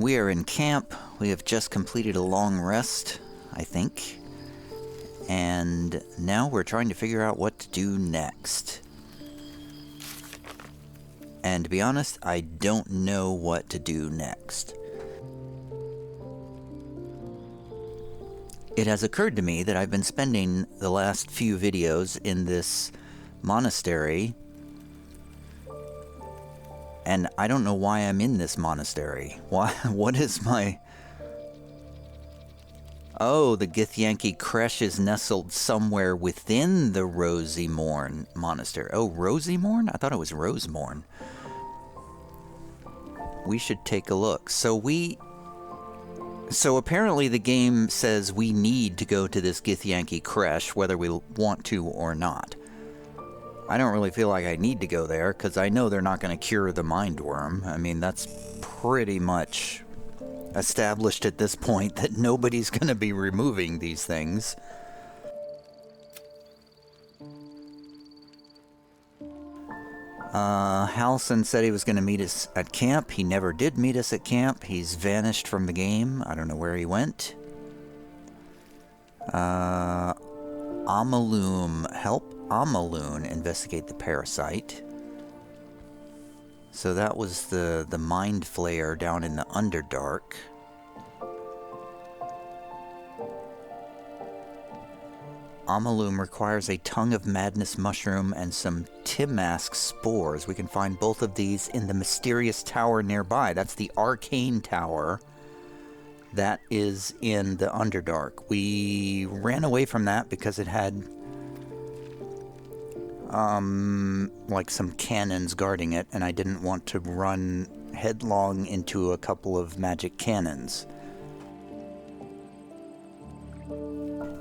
We are in camp. We have just completed a long rest, I think. And now we're trying to figure out what to do next. And to be honest, I don't know what to do next. It has occurred to me that I've been spending the last few videos in this monastery, and I don't know why I'm in this monastery. What is my... Oh, the Githyanki Creche is nestled somewhere within the Rosymorn Monastery. Oh, Rosymorn? I thought it was Rosymorn. We should take a look. So apparently the game says we need to go to this Githyanki Creche, whether we want to or not. I don't really feel like I need to go there, because I know they're not going to cure the mind worm. I mean, that's pretty much established at this point, that nobody's going to be removing these things. Halson said he was going to meet us at camp. He never did meet us at camp. He's vanished from the game. I don't know where he went. Amaloom, help Amaloon investigate the parasite. So that was the mind flayer down in the Underdark. Amaloom requires a Tongue of Madness mushroom and some Timask spores. We can find both of these in the mysterious tower nearby. That's the Arcane Tower. That is in the Underdark. We ran away from that because it had like some cannons guarding it, and I didn't want to run headlong into a couple of magic cannons.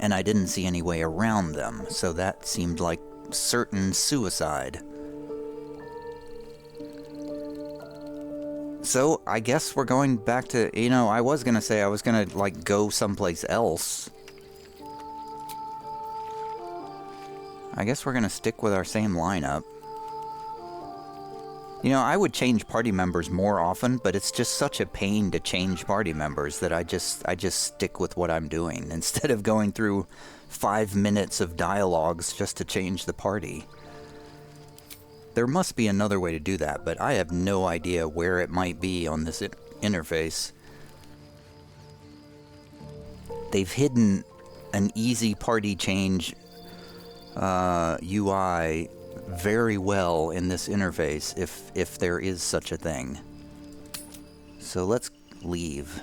And I didn't see any way around them, so that seemed like certain suicide. So, I guess we're going back to, I was gonna say I was gonna, go someplace else. I guess we're gonna stick with our same lineup. I would change party members more often, but it's just such a pain to change party members that I just stick with what I'm doing, instead of going through 5 minutes of dialogues just to change the party. There must be another way to do that, but I have no idea where it might be on this interface. They've hidden an easy party change UI very well in this interface, if there is such a thing. So let's leave.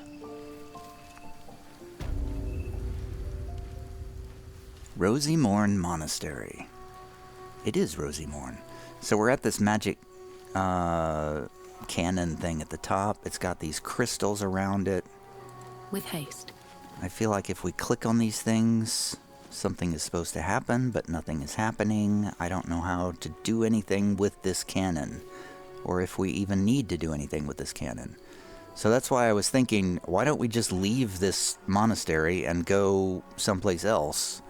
Rosymorn Monastery. It is Rosymorn. So we're at this magic cannon thing at the top. It's got these crystals around it. With haste. I feel like if we click on these things, something is supposed to happen, but nothing is happening. I don't know how to do anything with this cannon, or if we even need to do anything with this cannon. So that's why I was thinking, why don't we just leave this monastery and go someplace else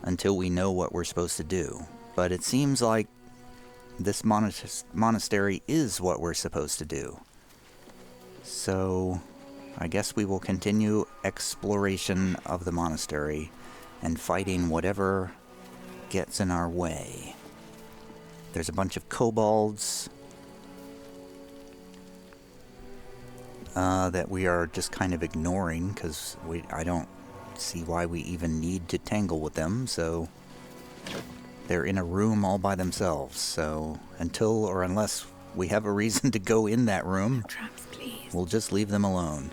until we know what we're supposed to do. But it seems like this monastery is what we're supposed to do. So I guess we will continue exploration of the monastery and fighting whatever gets in our way. There's a bunch of kobolds that we are just kind of ignoring, because I don't see why we even need to tangle with them, so they're in a room all by themselves. So until or unless we have a reason to go in that room, Traps, please. We'll just leave them alone.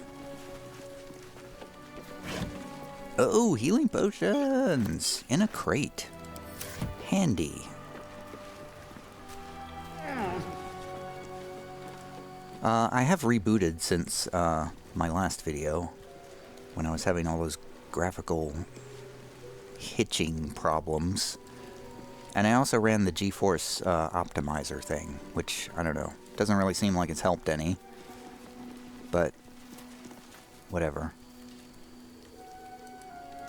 Oh, healing potions! In a crate. Handy. I have rebooted since my last video, when I was having all those graphical hitching problems. And I also ran the GeForce optimizer thing, which, I don't know, doesn't really seem like it's helped any. But, whatever.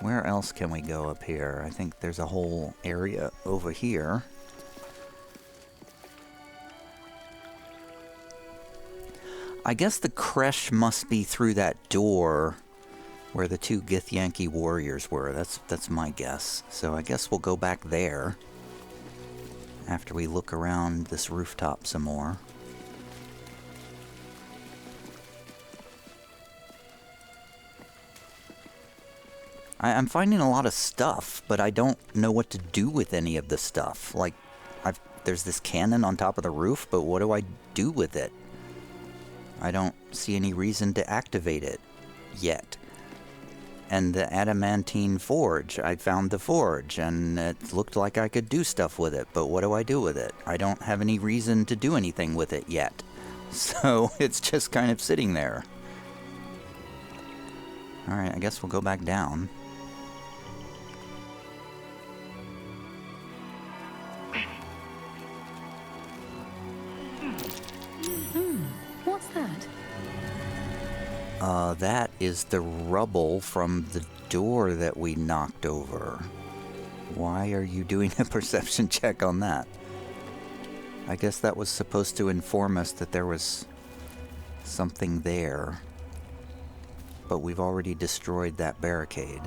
Where else can we go up here? I think there's a whole area over here. I guess the creche must be through that door where the two Githyanki warriors were. That's my guess. So I guess we'll go back there after we look around this rooftop some more. I'm finding a lot of stuff, but I don't know what to do with any of the stuff. Like, there's this cannon on top of the roof, but what do I do with it? I don't see any reason to activate it yet. And the adamantine forge, I found the forge, and it looked like I could do stuff with it, but what do I do with it? I don't have any reason to do anything with it yet. So it's just kind of sitting there. Alright, I guess we'll go back down. What's that? That is the rubble from the door that we knocked over. Why are you doing a perception check on that? I guess that was supposed to inform us that there was something there. But we've already destroyed that barricade.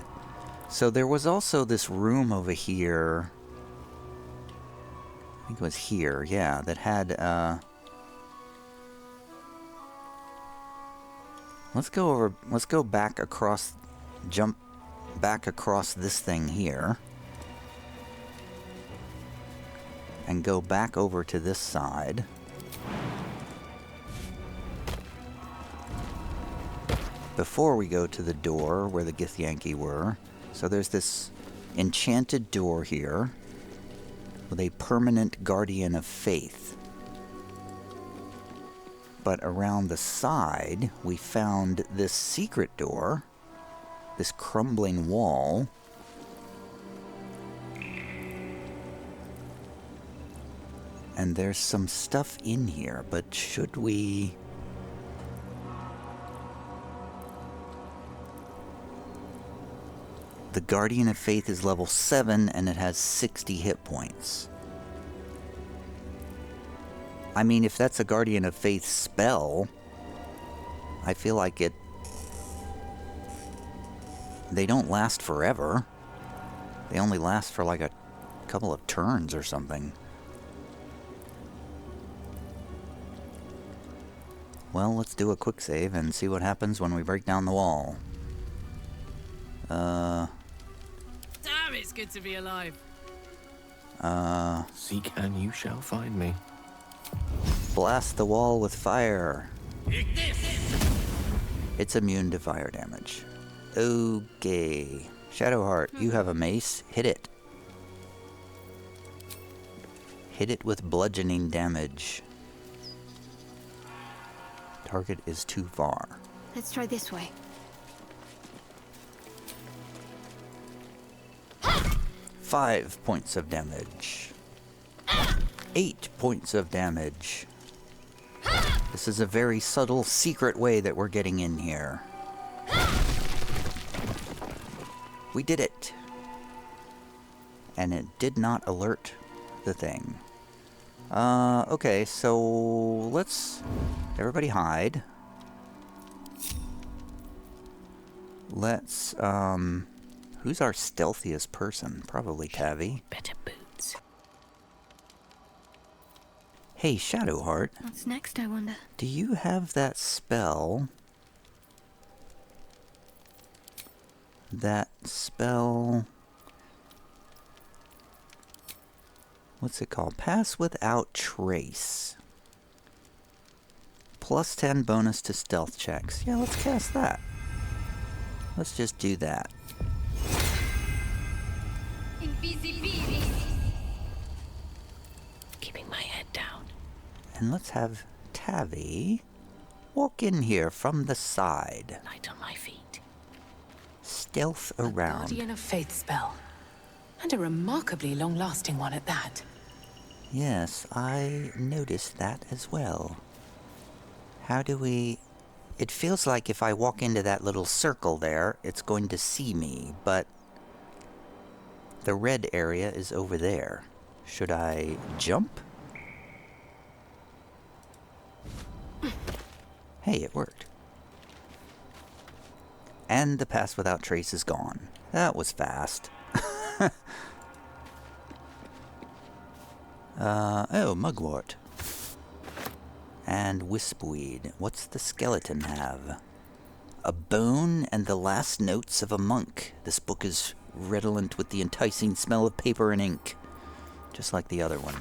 So there was also this room over here. I think it was here, yeah, that had, let's go back across, jump back across this thing here. And go back over to this side. Before we go to the door where the Githyanki were. So there's this enchanted door here with a permanent guardian of faith. But around the side, we found this secret door, this crumbling wall. And there's some stuff in here, but should we... The Guardian of Faith is level 7, and it has 60 hit points. I mean, if that's a Guardian of Faith spell, I feel like it... They don't last forever. They only last for like a couple of turns or something. Well, let's do a quick save and see what happens when we break down the wall. Damn, it's good to be alive. Seek and you shall find me. Blast the wall with fire. It's immune to fire damage. Okay. Shadowheart, you have a mace. Hit it. Hit it with bludgeoning damage. Target is too far. Let's try this way. 5 points of damage. 8 points of damage. This is a very subtle, secret way that we're getting in here. We did it. And it did not alert the thing. Okay, so let's... Everybody hide. Let's, who's our stealthiest person? Probably Tavi. Better boots. Hey, Shadowheart. What's next, I wonder? Do you have that spell? That spell... What's it called? Pass without trace. Plus 10 bonus to stealth checks. Yeah, let's cast that. Let's just do that. Keeping my head down. And let's have Tavi walk in here from the side. Light on my feet. Stealth A around. Guardian of Faith spell. And a remarkably long-lasting one at that. Yes, I noticed that as well. How do we... It feels like if I walk into that little circle there, it's going to see me, but the red area is over there. Should I jump? Hey, it worked. And the pass without trace is gone. That was fast. Oh, mugwort. And wispweed. What's the skeleton have? A bone and the last notes of a monk. This book is redolent with the enticing smell of paper and ink. Just like the other one.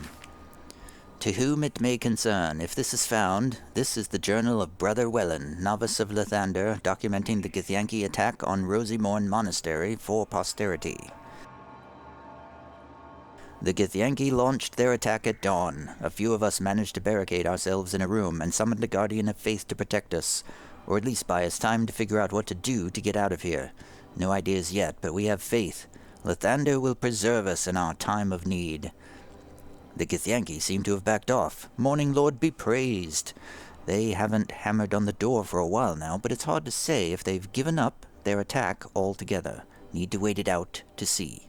To whom it may concern, if this is found, this is the journal of Brother Wellen, novice of Lathander, documenting the Githyanki attack on Rosymorn Monastery for posterity. The Githyanki launched their attack at dawn. A few of us managed to barricade ourselves in a room and summoned a guardian of faith to protect us, or at least buy us time to figure out what to do to get out of here. No ideas yet, but we have faith. Lathander will preserve us in our time of need. The Githyanki seem to have backed off. Morning Lord be praised. They haven't hammered on the door for a while now, but it's hard to say if they've given up their attack altogether. Need to wait it out to see.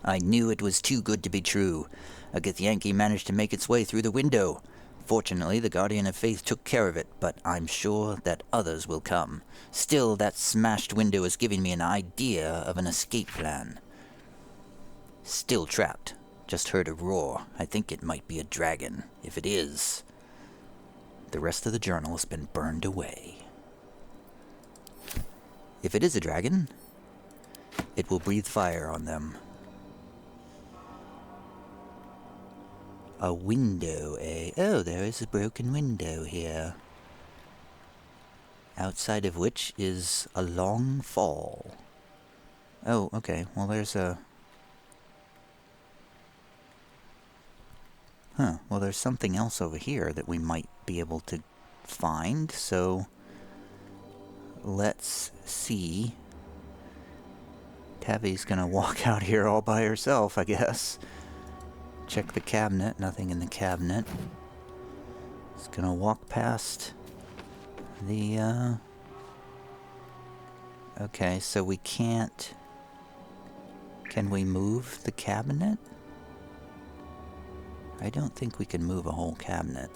I knew it was too good to be true. A Githyanki managed to make its way through the window. Fortunately, the Guardian of Faith took care of it, but I'm sure that others will come. Still, that smashed window is giving me an idea of an escape plan. Still trapped. Just heard a roar. I think it might be a dragon. If it is, the rest of the journal has been burned away. If it is a dragon, it will breathe fire on them. A window, eh? Oh, there is a broken window here. Outside of which is a long fall. Oh, okay. Well, there's a... Well, there's something else over here that we might be able to find, so... Let's see. Tavi's gonna walk out here all by herself, I guess. Check the cabinet. Nothing in the cabinet. Just gonna walk past the, Okay, so we can't... Can we move the cabinet? I don't think we can move a whole cabinet.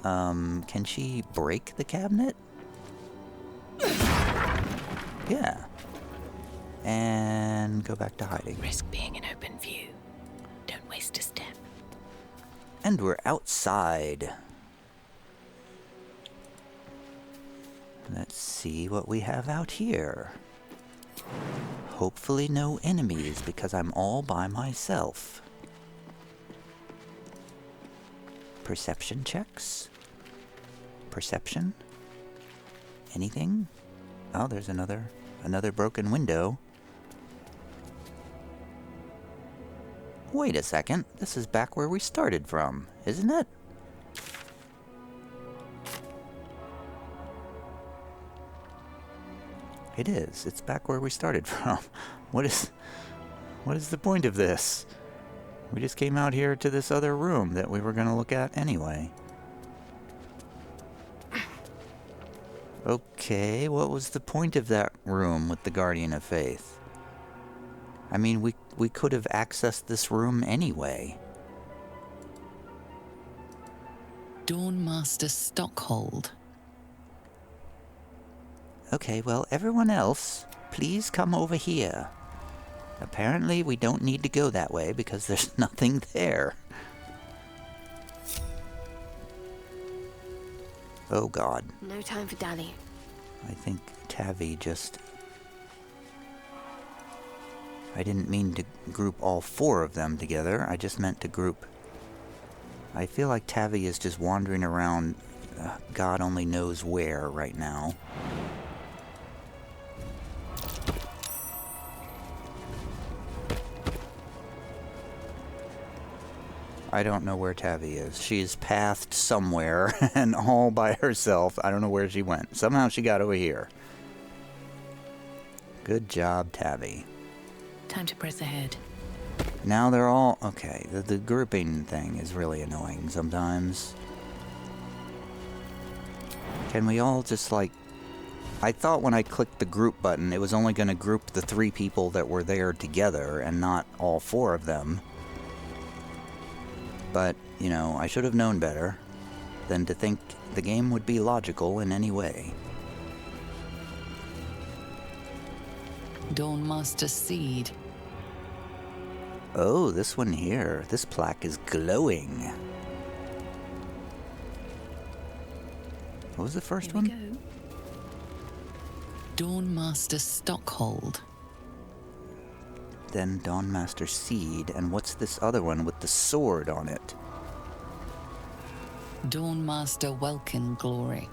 Can she break the cabinet? Yeah. And go back to hiding. Risk being in open view. Don't waste a step. And we're outside. Let's see what we have out here. Hopefully no enemies, because I'm all by myself. Perception checks? Perception? Anything? Oh, there's another broken window. Wait a second, this is back where we started from, isn't it? It is. It's back where we started from. What is the point of this? We just came out here to this other room that we were going to look at anyway. Okay, what was the point of that room with the Guardian of Faith? I mean, we could have accessed this room anyway. Dawnmaster Stockhold. Okay, well, everyone else, please come over here. Apparently, we don't need to go that way because there's nothing there. Oh, God. No time for dally. I think Tavi just... I didn't mean to group all four of them together. I just meant to group... I feel like Tavi is just wandering around God only knows where right now. I don't know where Tavi is. She's pathed somewhere and all by herself. I don't know where she went. Somehow she got over here. Good job, Tavi. Time to press ahead. Now they're all... Okay, the grouping thing is really annoying sometimes. Can we all just, like... I thought when I clicked the group button, it was only going to group the 3 people that were there together and not all 4 of them. But, you know, I should have known better. than to think the game would be logical in any way. Dawnmaster Seed. Oh, this one here. This plaque is glowing. What was the first Here we one? go. Dawnmaster Stockhold. Then Dawnmaster Seed. And what's this other one with the sword on it? Dawnmaster Welkin Glory.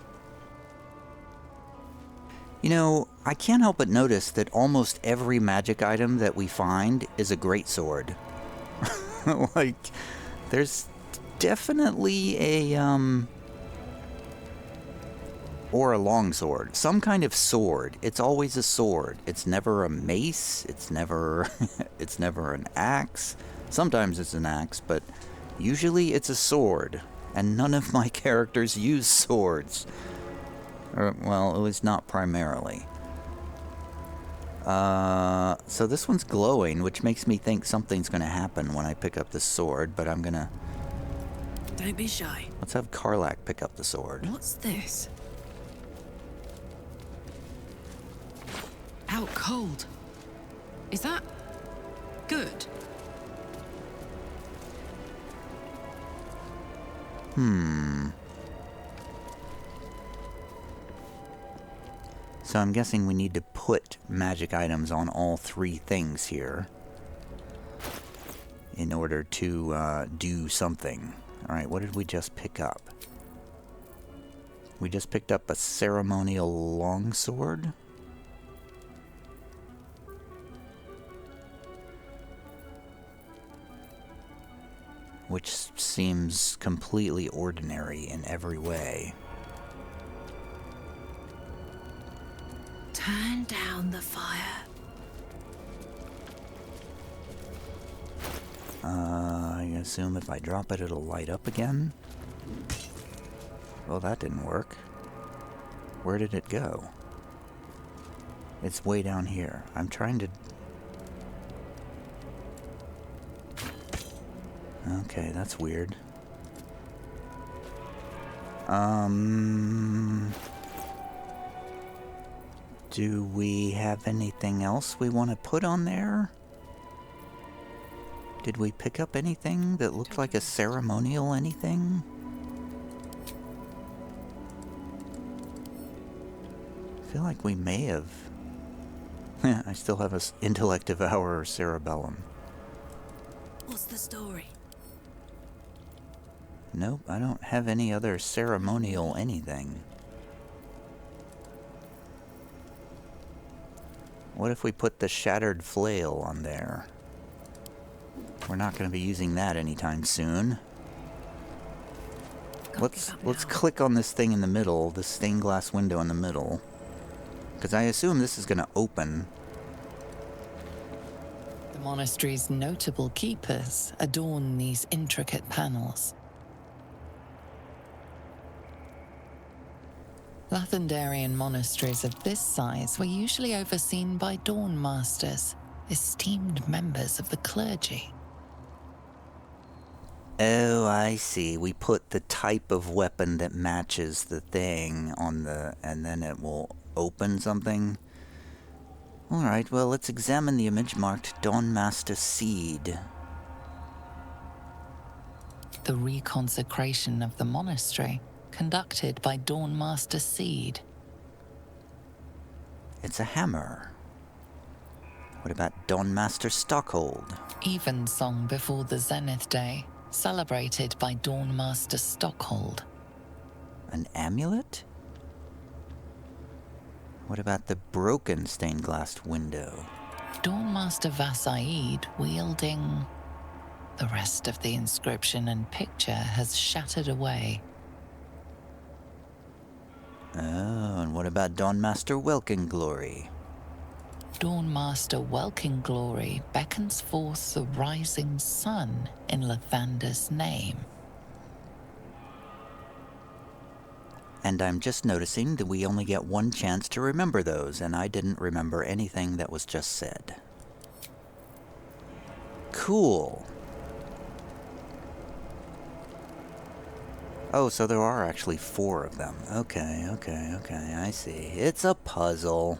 You know, I can't help but notice that almost every magic item that we find is a greatsword. Like, there's definitely or a longsword. Some kind of sword. It's always a sword. It's never a mace. It's never it's never an axe. Sometimes it's an axe, but usually it's a sword. And none of my characters use swords. Well, at least not primarily. So this one's glowing, which makes me think something's going to happen when I pick up the sword, but I'm going to... Don't be shy. Let's have Karlach pick up the sword. What's this? Out cold. Is that good? So I'm guessing we need to put magic items on all three things here in order to do something. Alright, what did we just pick up? We just picked up a ceremonial longsword? Which seems completely ordinary in every way. Turn down the fire. I assume if I drop it, it'll light up again? Well, that didn't work. Where did it go? It's way down here. I'm trying to... Okay, that's weird. Do we have anything else we want to put on there? Did we pick up anything that looked like a ceremonial anything? I feel like we may have. I still have an intellect devour cerebellum. What's the story? Nope, I don't have any other ceremonial anything. What if we put the shattered flail on there? We're not going to be using that anytime soon. Let's click on this thing in the middle, this stained glass window in the middle. Because I assume this is going to open. The monastery's notable keepers adorn these intricate panels. Lathendarian monasteries of this size were usually overseen by dawn masters, esteemed members of the clergy. Oh, I see. We put the type of weapon that matches the thing on the... and then it will open something. Alright, well, let's examine the image marked Dawnmaster Seed. The reconsecration of the monastery, conducted by Dawnmaster Seed. It's a hammer. What about Dawnmaster Stockhold? Evensong before the Zenith Day, celebrated by Dawnmaster Stockhold. An amulet? What about the broken stained glass window? Dawnmaster Vassaid wielding... The rest of the inscription and picture has shattered away. Oh, and what about Dawnmaster Welkin Glory? Dawnmaster Welkin Glory beckons forth the rising sun in Lathander's name. And I'm just noticing that we only get one chance to remember those, and I didn't remember anything that was just said. Cool. Oh, so there are actually 4 of them. Okay, I see. It's a puzzle.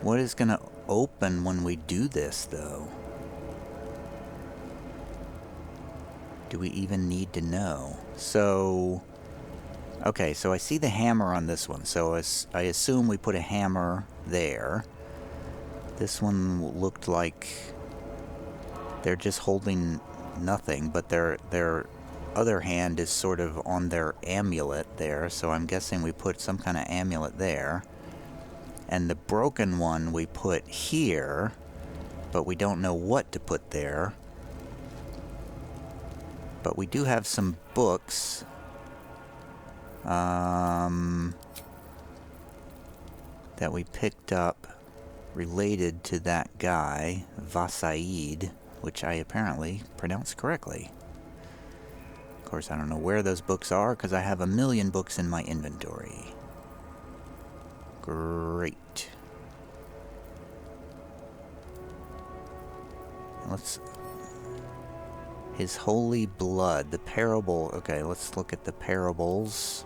What is gonna open when we do this, though? Do we even need to know? So... Okay, so I see the hammer on this one, so I assume we put a hammer there. This one looked like they're just holding nothing, but their other hand is sort of on their amulet there, so I'm guessing we put some kind of amulet there. And the broken one we put here, but we don't know what to put there. But we do have some books. That we picked up related to that guy, Vasaid, which I apparently pronounced correctly. Of course, I don't know where those books are, because I have a million books in my inventory. Great. His holy blood, the parable. Okay, let's look at the parables.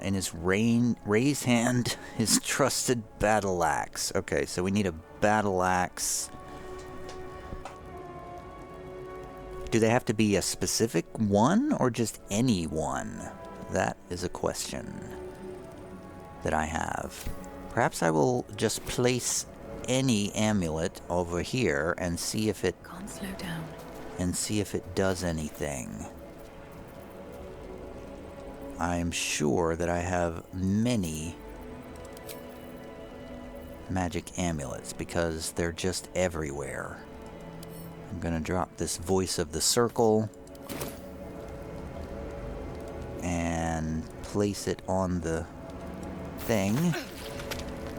In his raised hand, his trusted battle axe. Okay, so we need a battle axe. Do they have to be a specific one, or just any one? That is a question that I have. Perhaps I will just place any amulet over here and see if it... Can't slow down. And see if it does anything. I am sure that I have many magic amulets because they're just everywhere. I'm gonna drop this voice of the circle and place it on the thing.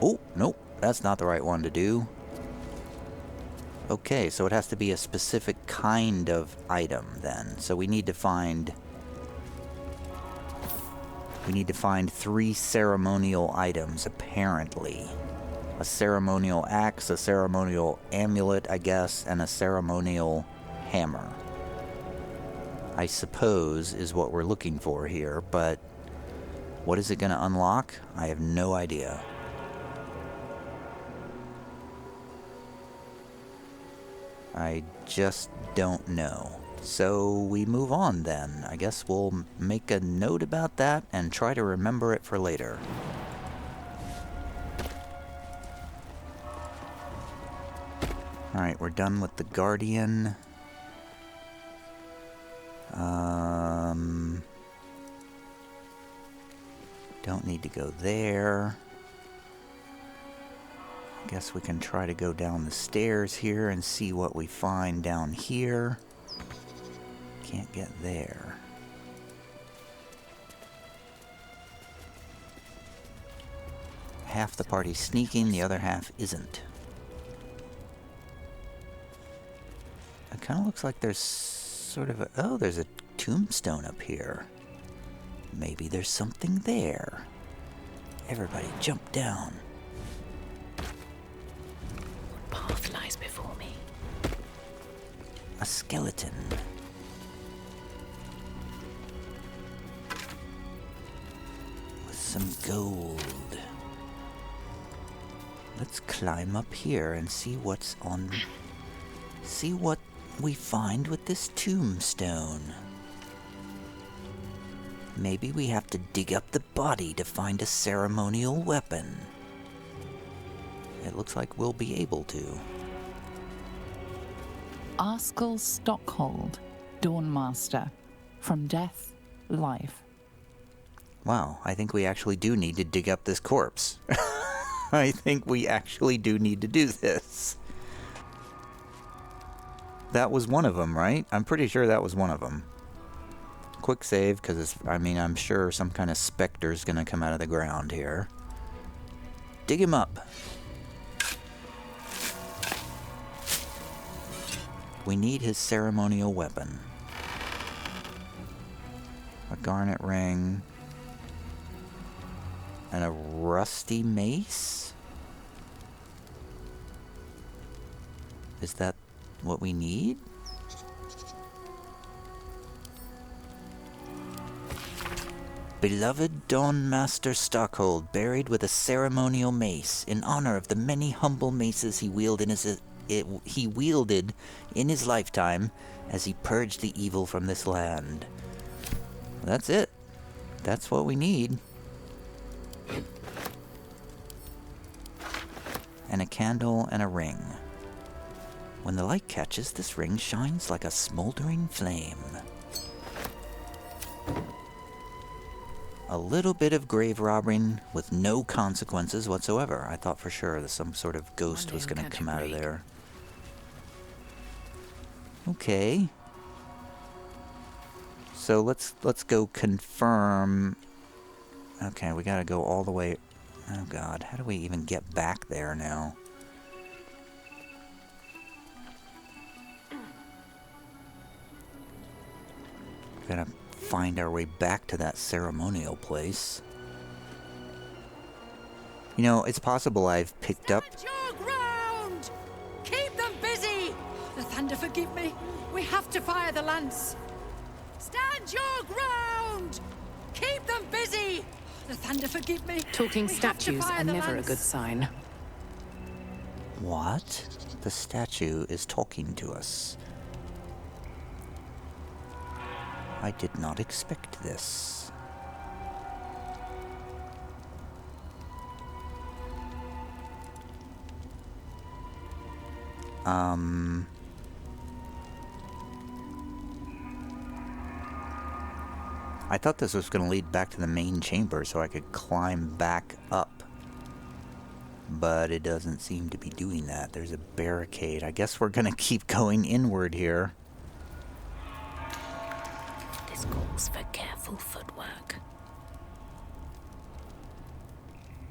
Oh, nope, that's not the right one to do. Okay, so it has to be a specific kind of item then. So we need to find 3 ceremonial items, apparently. A ceremonial axe, a ceremonial amulet, I guess, and a ceremonial hammer. I suppose is what we're looking for here, but what is it going to unlock? I have no idea. I just don't know. So we move on then. I guess we'll make a note about that and try to remember it for later. Alright, we're done with the Guardian. Don't need to go there. Guess we can try to go down the stairs here and see what we find down here. Can't get there. Half the party's sneaking, the other half isn't. It kind of looks like there's sort of a... Oh, there's a tombstone up here. Maybe there's something there. Everybody jump down. What path lies before me? A skeleton. With some gold. Let's climb up here and see what's on... See what we find with this tombstone. Maybe we have to dig up the body to find a ceremonial weapon. It looks like we'll be able to. Arskel Stockhold, Dawnmaster. From death, life. Wow, I think we actually do need to dig up this corpse. I think we actually do need to do this. That was one of them, right? I'm pretty sure that was one of them. Quick save, because I'm sure some kind of specter's gonna come out of the ground here. Dig him up. We need his ceremonial weapon. A garnet ring. And a rusty mace? Is that what we need? Beloved Dawn Master Stockhold, buried with a ceremonial mace, in honor of the many humble maces he wielded in his lifetime as he purged the evil from this land. That's it. That's what we need. And a candle and a ring. When the light catches, this ring shines like a smoldering flame. A little bit of grave robbing with no consequences whatsoever. I thought for sure that some sort of ghost was going to come out of there. Okay. So let's go confirm. Okay, we gotta go all the way. Oh god, how do we even get back there now? Gotta find our way back to that ceremonial place. You know, it's possible I've picked up... Stand your ground! Keep them busy! The thunder forgive me. We have to fire the lance. Stand your ground! Keep them busy! The thunder forgive me. Talking We have to statues fire are the never a lance. good sign. What? The statue is talking to us. I did not expect this. I thought this was going to lead back to the main chamber so I could climb back up. But it doesn't seem to be doing that. There's a barricade. I guess we're going to keep going inward here. This calls for careful footwork.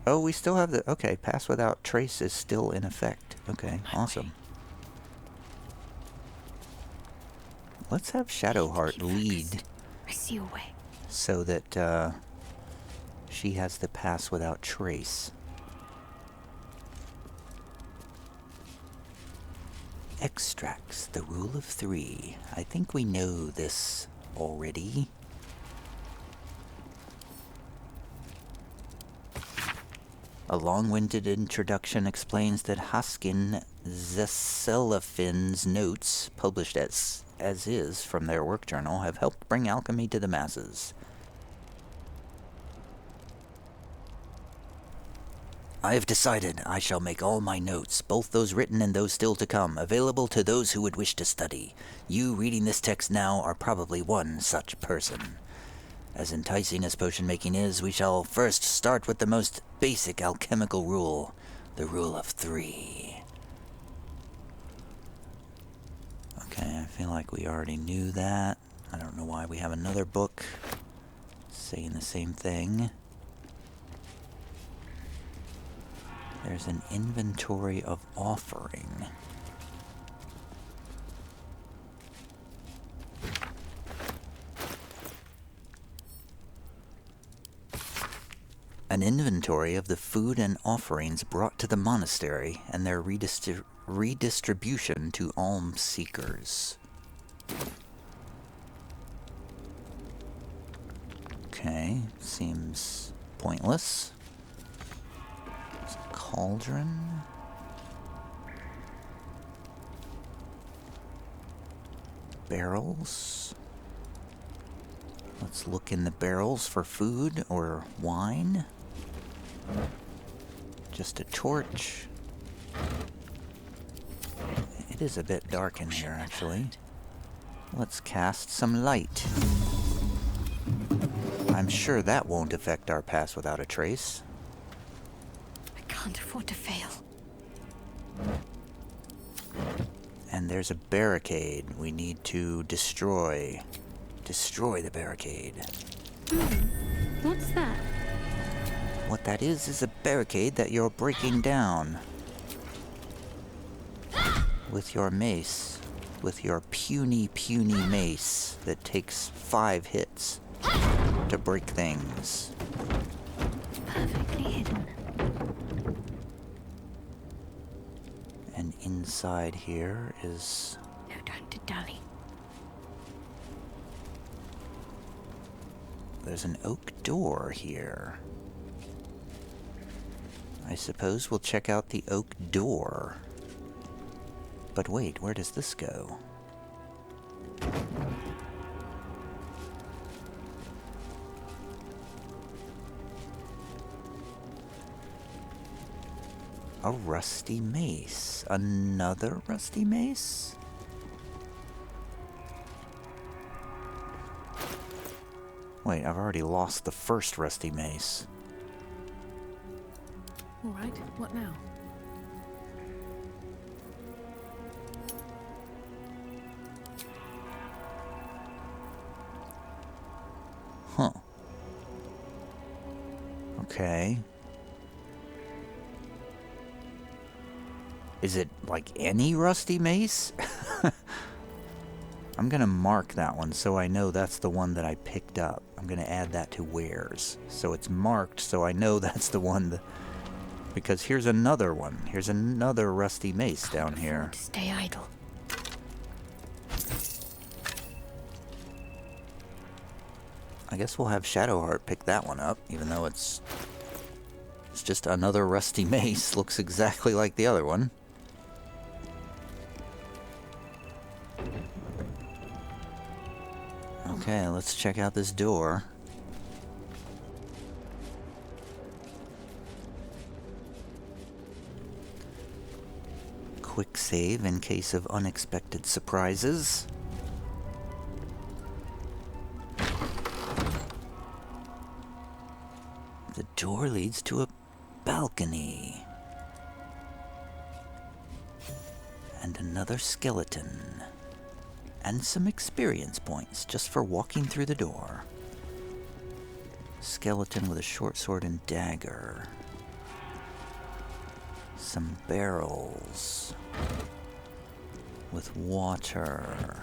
Oh, we still have the... Okay, pass without trace is still in effect. Okay, awesome. Let's have Shadowheart lead I see your way. so that she has the pass without trace. Extracts, the rule of 3. I think we know this already. A long-winded introduction explains that Haskin Zeselafin's notes, published as is from their work journal, have helped bring alchemy to the masses. I have decided I shall make all my notes, both those written and those still to come, available to those who would wish to study. You reading this text now are probably one such person. As enticing as potion making is, we shall first start with the most basic alchemical rule, the rule of 3. Okay, I feel like we already knew that. I don't know why we have another book saying the same thing. There's an inventory of offering. An inventory of the food and offerings brought to the monastery and their redistribution to alms seekers. Okay, seems pointless. There's a cauldron. Barrels. Let's look in the barrels for food or wine. Just a torch. It is a bit dark in here, actually. Let's cast some light. I'm sure that won't affect our pass without a trace. I can't afford to fail. And there's a barricade we need to destroy. Destroy the barricade. What's that? What that is a barricade that you're breaking down. With your mace. With your puny, puny mace that takes 5 hits to break things. Perfectly hidden. And inside here is... No time to dally. there's an oak door here. I suppose we'll check out the oak door. But wait, where does this go? A rusty mace. Another rusty mace? Wait, I've already lost the first rusty mace. All right, what now? Huh. Okay. Is it like any rusty mace? I'm gonna mark that one so I know that's the one that I picked up. I'm gonna add that to wares. So it's marked so I know that's the one that... Because here's another one. Here's another rusty mace down here. Stay idle. I guess we'll have Shadowheart pick that one up, even though it's just another rusty mace. Looks exactly like the other one. Okay, let's check out this door. Quick save in case of unexpected surprises. The door leads to a balcony. And another skeleton. And some experience points just for walking through the door. Skeleton with a short sword and dagger. Some barrels. With water.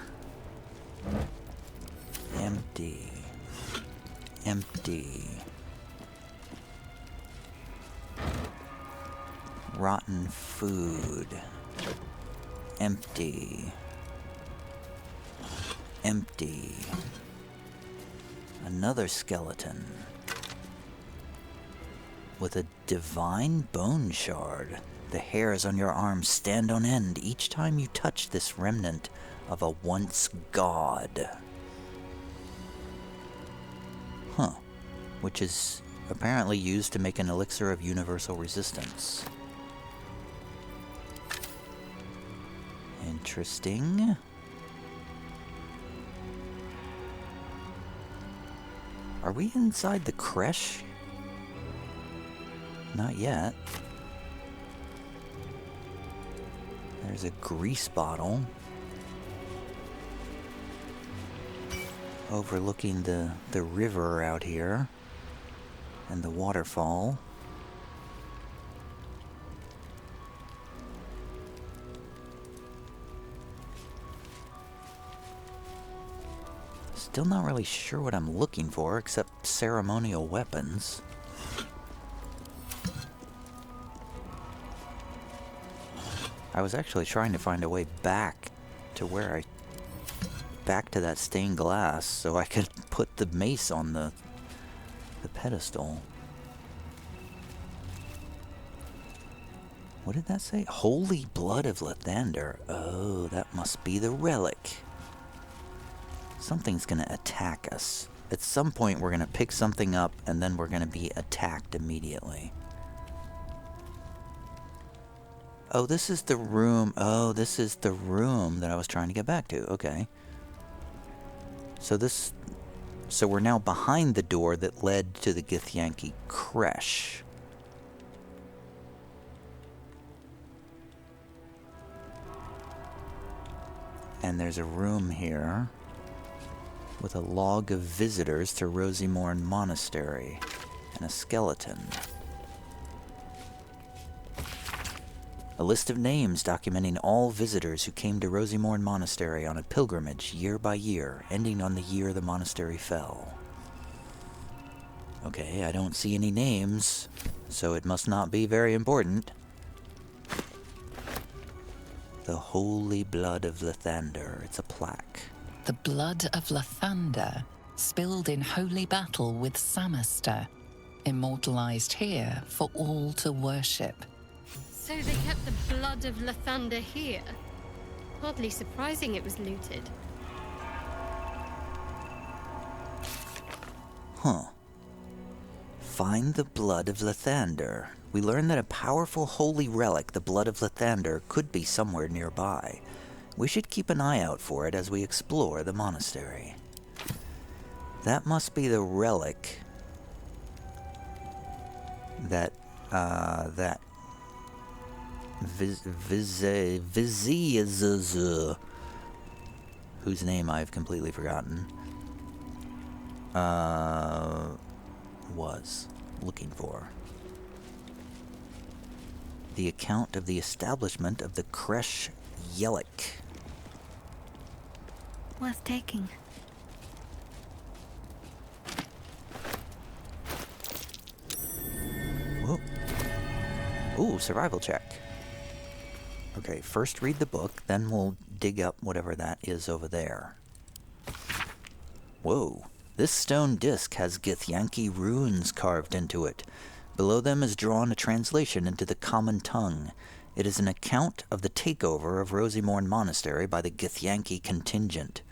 Empty. Empty. Rotten food. Empty. Empty. Another skeleton. With a divine bone shard. The hairs on your arms stand on end each time you touch this remnant of a once god. Huh. Which is apparently used to make an elixir of universal resistance. Interesting. Are we inside the creche? Not yet. There's a grease bottle overlooking the river out here and the waterfall. Still not really sure what I'm looking for, except ceremonial weapons. I was actually trying to find a way back to back to that stained glass so I could put the mace on the pedestal. What did that say? Holy blood of Lathander. Oh, that must be the relic. Something's gonna attack us. At some point we're gonna pick something up and then we're gonna be attacked immediately. Oh, this is the room. Oh, this is the room that I was trying to get back to. Okay. So we're now behind the door that led to the Githyanki Creche. And there's a room here with a log of visitors to Rosymorn Monastery and a skeleton. A list of names documenting all visitors who came to Rosymorn Monastery on a pilgrimage year by year, ending on the year the monastery fell. Okay, I don't see any names, so it must not be very important. The Holy Blood of Lathander. It's a plaque. The blood of Lathander. spilled in holy battle with Samaster, immortalized here for all to worship. So they kept the blood of Lathander here. Hardly surprising it was looted. Huh. Find the blood of Lathander. We learn that a powerful holy relic, the blood of Lathander, could be somewhere nearby. We should keep an eye out for it as we explore the monastery. That must be the relic that Viziazuzu, whose name I've completely forgotten, was looking for. The account of the establishment of the Creche Yellick. Worth taking. Whoa. Ooh, survival check. Okay, first read the book, then we'll dig up whatever that is over there. Whoa. This stone disc has Githyanki runes carved into it. Below them is drawn a translation into the common tongue. It is an account of the takeover of Rosymorn Monastery by the Githyanki contingent.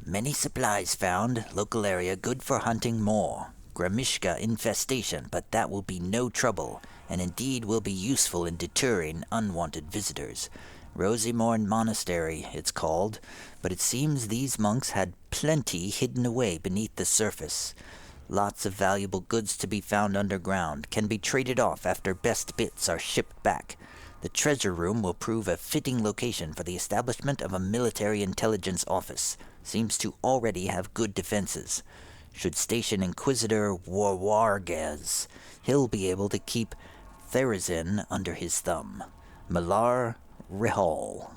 Many supplies found. Local area good for hunting more. Gramishka infestation, but that will be no trouble, and indeed will be useful in deterring unwanted visitors. Rosymorn Monastery, it's called, but it seems these monks had plenty hidden away beneath the surface. Lots of valuable goods to be found underground, can be traded off after best bits are shipped back. The treasure room will prove a fitting location for the establishment of a military intelligence office. Seems to already have good defenses. Should station Inquisitor Warwargez, he'll be able to keep Therazin under his thumb. Malar Rihal.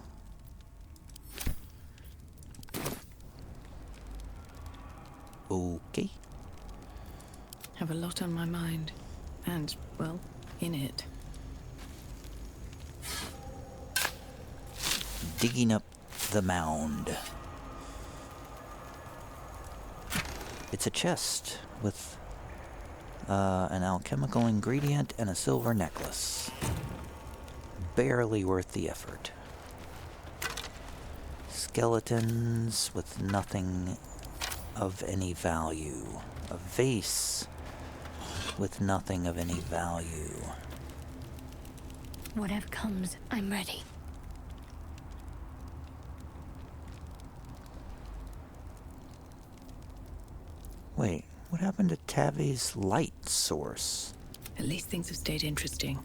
Okay. Have a lot on my mind. And, well, in it. Digging up the mound. It's a chest with an alchemical ingredient and a silver necklace. Barely worth the effort. Skeletons with nothing of any value. A vase with nothing of any value. Whatever comes, I'm ready. Wait, what happened to Tavi's light source? At least things have stayed interesting.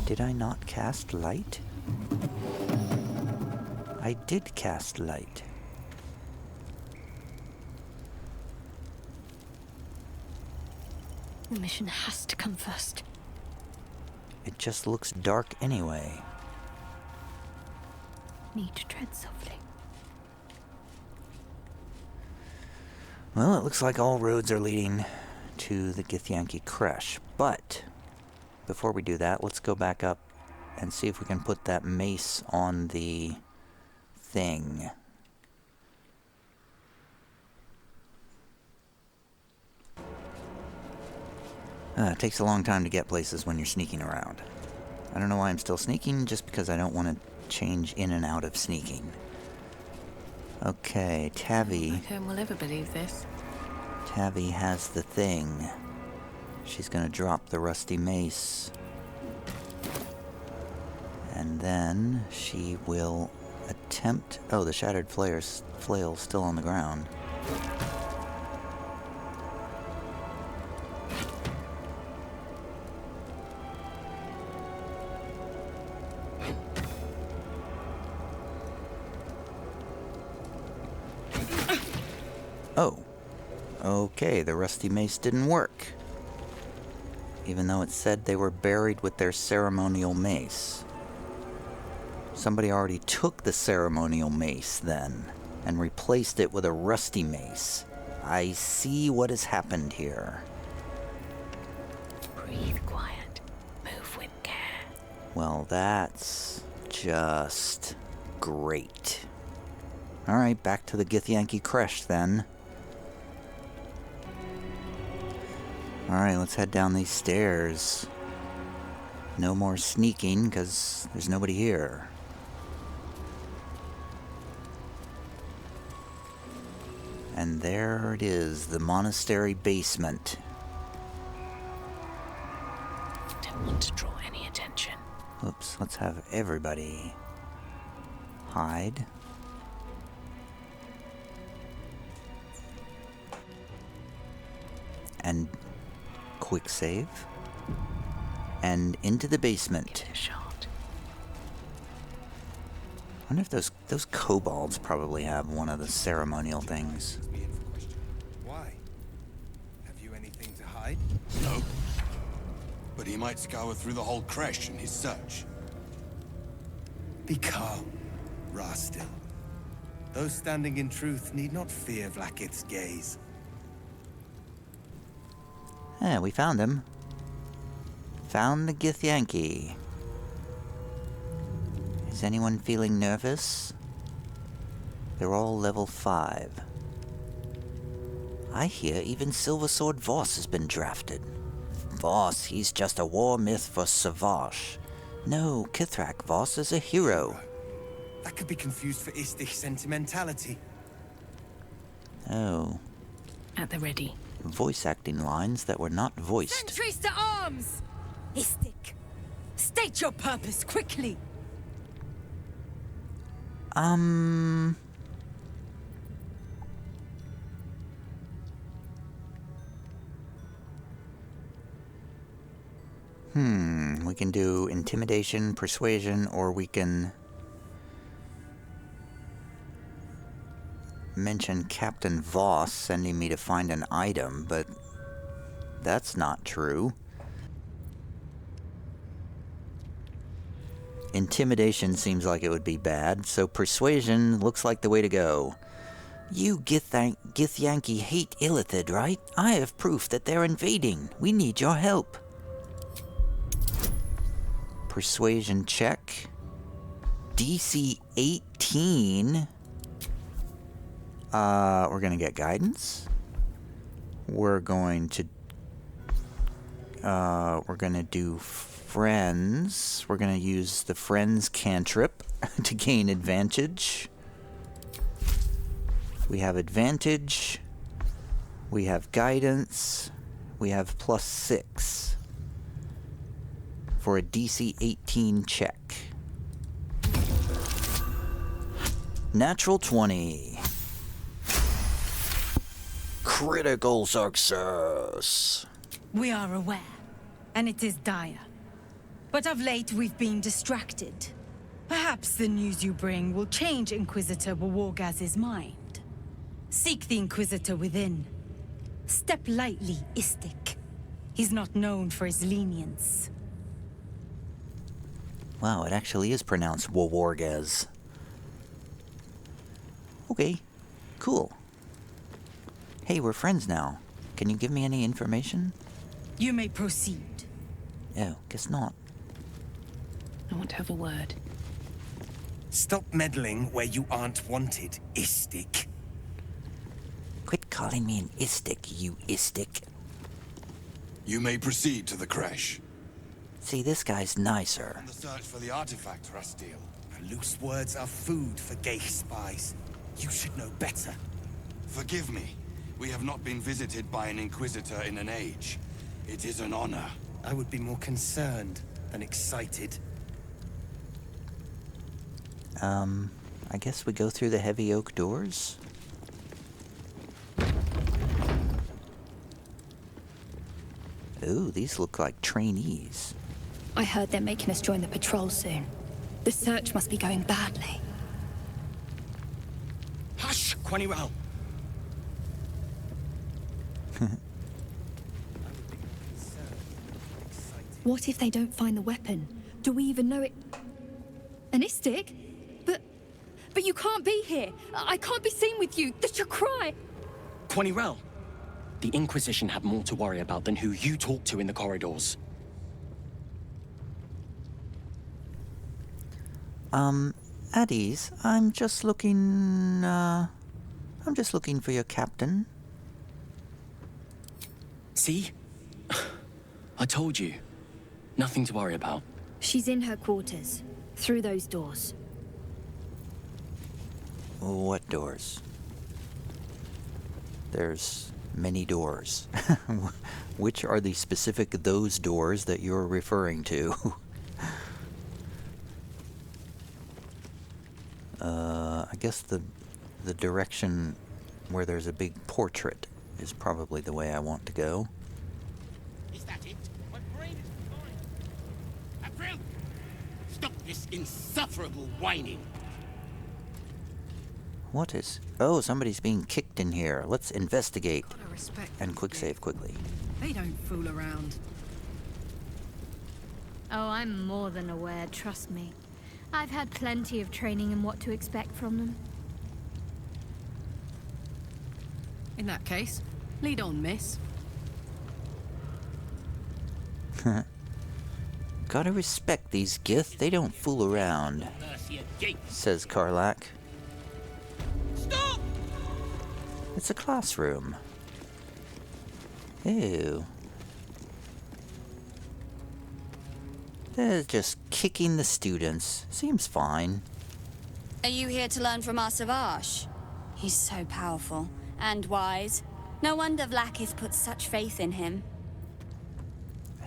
Did I not cast light? I did cast light. The mission has to come first. It just looks dark anyway. Need to tread softly. Well, it looks like all roads are leading to the Githyanki Creche, but before we do that, let's go back up and see if we can put that mace on the thing. It takes a long time to get places when you're sneaking around. I don't know why I'm still sneaking, just because I don't want to change in and out of sneaking. Okay, Tavi. No one will ever believe this. Tavi has the thing. She's gonna drop the rusty mace. And then she will attempt... Oh, the shattered flail's still on the ground. Oh. Okay, the rusty mace didn't work. Even though it said they were buried with their ceremonial mace. Somebody already took the ceremonial mace then, and replaced it with a rusty mace. I see what has happened here. Breathe quiet. Move with care. Well, that's Just great. Alright, back to the Githyanki Creche then. Alright, let's head down these stairs. No more sneaking, because there's nobody here. And there it is, the monastery basement. Don't want to draw any attention. Oops, let's have everybody hide. And quick save. And into the basement. Get a shot. I wonder if those kobolds probably have one of the ceremonial things. Why? Have you anything to hide? No. But he might scour through the whole creche in his search. Be calm, Rastil. Those standing in truth need not fear Vlaakith's gaze. Yeah, we found him. Found the Githyanki. Is anyone feeling nervous? They're all level 5. I hear even Silversword Voss has been drafted. Voss, he's just a war myth for Savage. No, Kithrak Voss is a hero. That could be confused for Istik's sentimentality. Oh. At the ready. Voice acting lines that were not voiced. Sentries to arms! Istik, state your purpose quickly. We can do intimidation, persuasion, or we can mention Captain Voss sending me to find an item, but that's not true. Intimidation seems like it would be bad, so persuasion looks like the way to go. You Githyanki hate illithid, right? I have proof that they're invading. We need your help. Persuasion check. DC 18. We're gonna get guidance. We're going to do friends. We're gonna use the friends cantrip to gain advantage. We have advantage. We have guidance. We have +6 for a DC 18 check. Natural 20. Critical success. We are aware, and it is dire. But of late we've been distracted. Perhaps the news you bring will change Inquisitor Wawargaz's mind. Seek the Inquisitor within. Step lightly, Istik. He's not known for his lenience. Wow, it actually is pronounced Wawargaz. Okay, cool. Hey, we're friends now. Can you give me any information? You may proceed. Oh, guess not. I want to have a word. Stop meddling where you aren't wanted, Istik. Quit calling me an Istik, you Istik. You may proceed to the creche. See, this guy's nicer. On the search for the artifact, Rastil. Loose words are food for gay spies. You should know better. Forgive me. We have not been visited by an Inquisitor in an age. It is an honor. I would be more concerned than excited. I guess we go through the heavy oak doors? Ooh, these look like trainees. I heard they're making us join the patrol soon. The search must be going badly. Hush, Quanirel! What if they don't find the weapon? Do we even know it? An Istik? But you can't be here. I can't be seen with you. The Chakrai. Quanirel! The Inquisition have more to worry about than who you talk to in the corridors. At ease. I'm just looking for your captain. See? I told you. Nothing to worry about. She's in her quarters. Through those doors. What doors? There's many doors. Which are the specific those doors that you're referring to? I guess the direction where there's a big portrait is probably the way I want to go. Is that it? My brain is fine. April! Stop this insufferable whining. What is... Oh, somebody's being kicked in here. Let's investigate. And quick save quickly. They don't fool around. Oh, I'm more than aware, trust me. I've had plenty of training in what to expect from them. In that case, lead on, miss. Gotta respect these Gith. They don't fool around, says Karlach. Stop! It's a classroom. Ew. They're just kicking the students. Seems fine. Are you here to learn from our Savage? He's so powerful and wise. No wonder Vlaakith put such faith in him.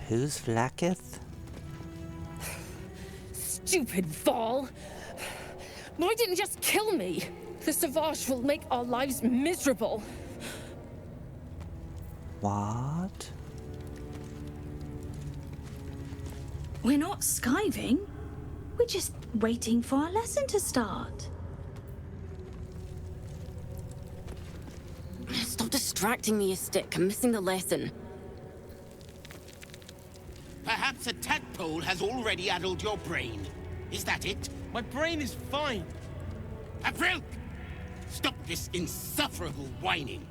Who's Vlaakith? Stupid Varll! Why didn't you just kill me? The Savage will make our lives miserable. What? We're not skiving. We're just waiting for our lesson to start. Stop distracting me, you stick. I'm missing the lesson. Perhaps a tadpole has already addled your brain. Is that it? My brain is fine. April! Stop this insufferable whining.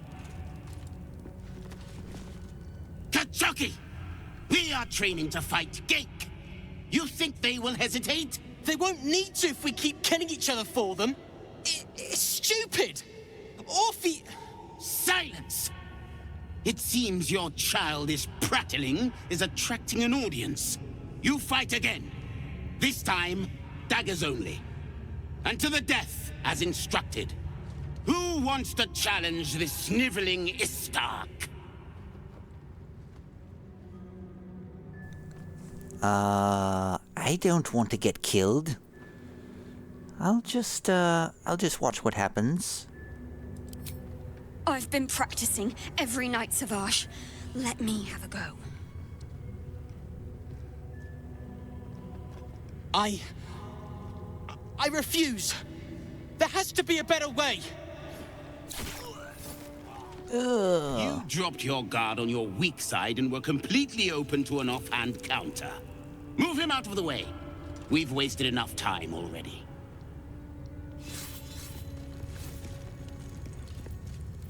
Kachaki! We are training to fight Gake. You think they will hesitate? They won't need to if we keep killing each other for them. It's stupid. Orphe... Silence! It seems your childish prattling is attracting an audience. You fight again. This time, daggers only. And to the death, as instructed. Who wants to challenge this sniveling Istark? I don't want to get killed. I'll just watch what happens. I've been practicing every night, Savage. Let me have a go. I refuse. There has to be a better way. You dropped your guard on your weak side and were completely open to an offhand counter. Move him out of the way. We've wasted enough time already.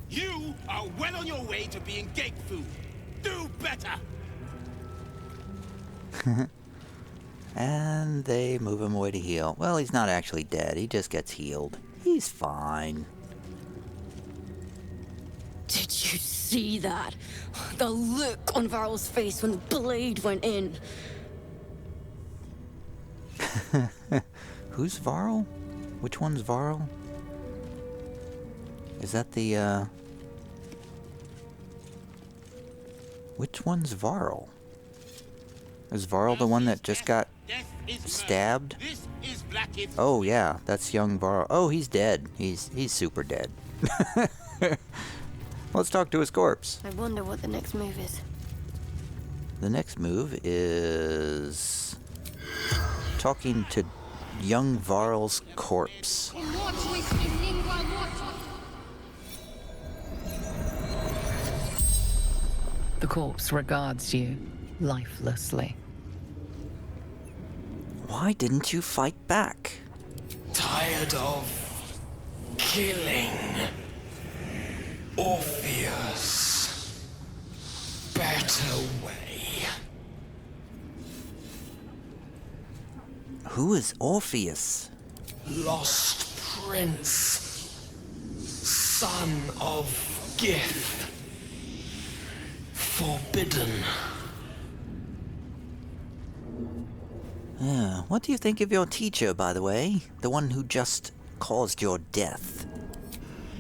You are well on your way to being Gake food. Do better! And they move him away to heal. Well, he's not actually dead. He just gets healed. He's fine. Did you see that? The look on Varl's face when the blade went in. Who's Varl? Which one's Varl? Is that the, Which one's Varl? Is Varl the one that just got stabbed? Oh yeah, that's young Varl. Oh, he's dead. He's super dead. Let's talk to his corpse. I wonder what the next move is. The next move is talking to young Varl's corpse. The corpse regards you lifelessly. Why didn't you fight back? Tired of killing Orpheus. Better way. Who is Orpheus? lost prince, son of Gith, forbidden. What do you think of your teacher, by the way? The one who just caused your death.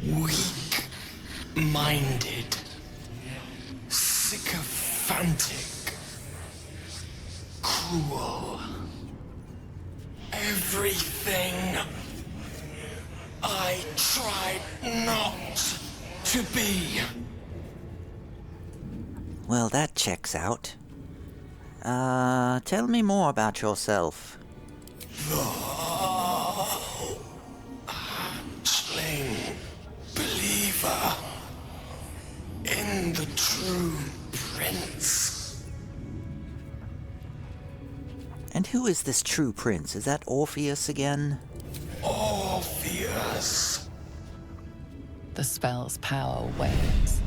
Weak-minded, sycophantic, cruel. Everything I tried not to be. Well, that checks out. Tell me more about yourself. Hatchling believer in the true prince. And who is this true prince? Is that Orpheus again? Orpheus. The spell's power wanes.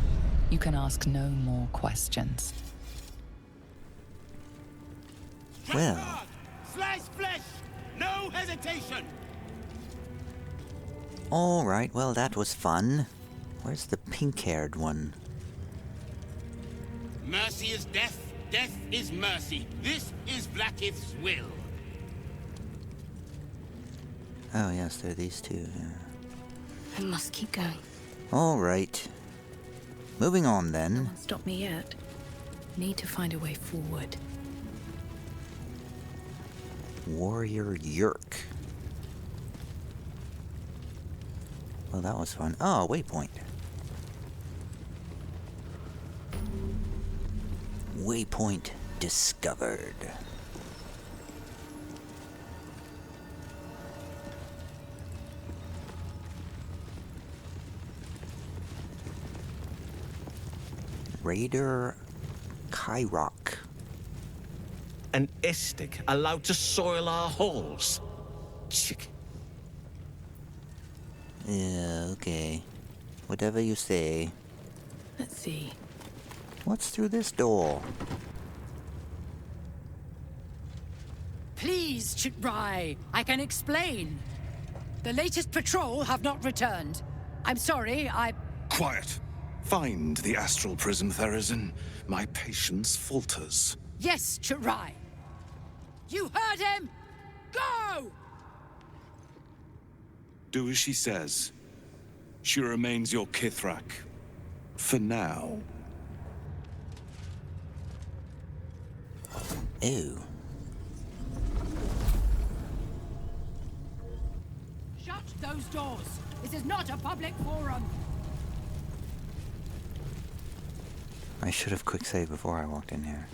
You can ask no more questions. Well. Slice flesh! No hesitation! Alright, well that was fun. Where's the pink-haired one? Mercy is death, death is mercy. This is Blackith's will. Oh yes, there are these two. I must keep going. Alright. Moving on No then. one stopped me yet. Need to find a way forward. Warrior Yerk. Well, that was fun. Oh, waypoint. Waypoint discovered. Raider Kyrok. An Istik allowed to soil our halls? Chick. Yeah, okay. Whatever you say. Let's see. What's through this door? Please, Chitrai, I can explain. The latest patrol have not returned. I'm sorry, Quiet. Find the astral prism, Therazin. My patience falters. Yes, Chitrai. You heard him! Go! Do as she says. She remains your Kithrak. For now. Ew. Shut those doors! This is not a public forum! I should have quick saved before I walked in here.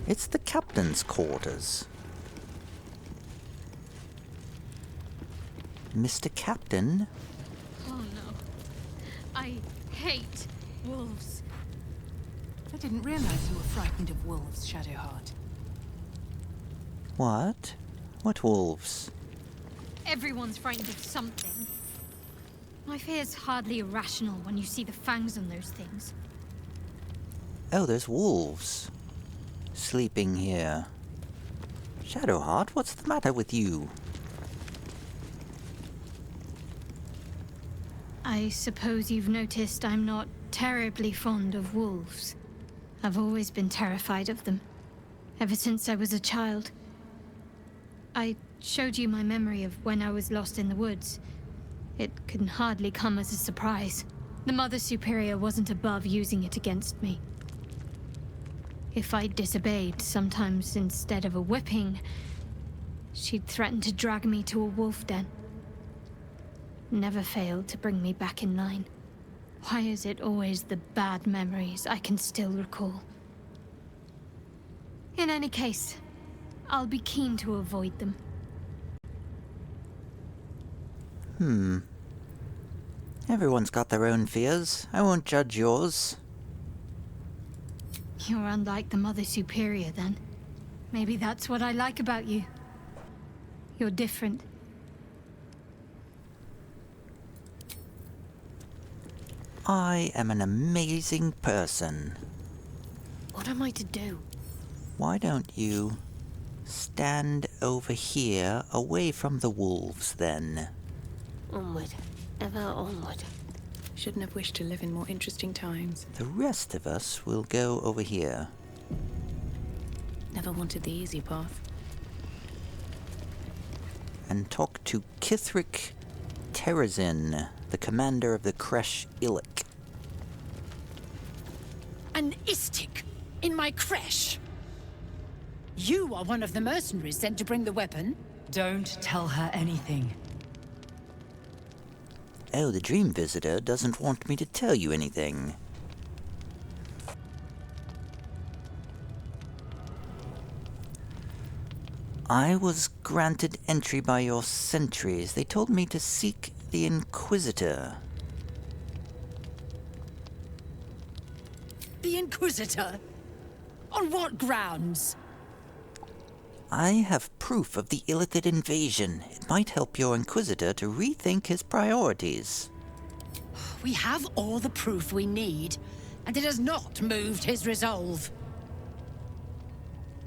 It's the captain's quarters. Mr. Captain? Oh no. I hate wolves. I didn't realize you were frightened of wolves, Shadowheart. What? What wolves? Everyone's frightened of something. My fear's hardly irrational when you see the fangs on those things. Oh, there's wolves. Sleeping here. Shadowheart, what's the matter with you? I suppose you've noticed I'm not terribly fond of wolves. I've always been terrified of them, ever since I was a child. I showed you my memory of when I was lost in the woods. It can hardly come as a surprise. The Mother Superior wasn't above using it against me. If I disobeyed, sometimes instead of a whipping, she'd threaten to drag me to a wolf den. Never failed to bring me back in line. Why is it always the bad memories I can still recall? In any case, I'll be keen to avoid them. Everyone's got their own fears. I won't judge yours. You're unlike the Mother Superior, then. Maybe that's what I like about you. You're different. I am an amazing person. What am I to do? Why don't you stand over here, away from the wolves, then. Onward. Ever onward. Shouldn't have wished to live in more interesting times. The rest of us will go over here. Never wanted the easy path. And talk to Kithric Terrazin, the commander of the Creche Illic. An Istik in my creche. You are one of the mercenaries sent to bring the weapon. Don't tell her anything. Oh, the Dream Visitor doesn't want me to tell you anything. I was granted entry by your sentries. They told me to seek the Inquisitor. The Inquisitor? On what grounds? I have proof of the illithid invasion. It might help your Inquisitor to rethink his priorities. We have all the proof we need, and it has not moved his resolve.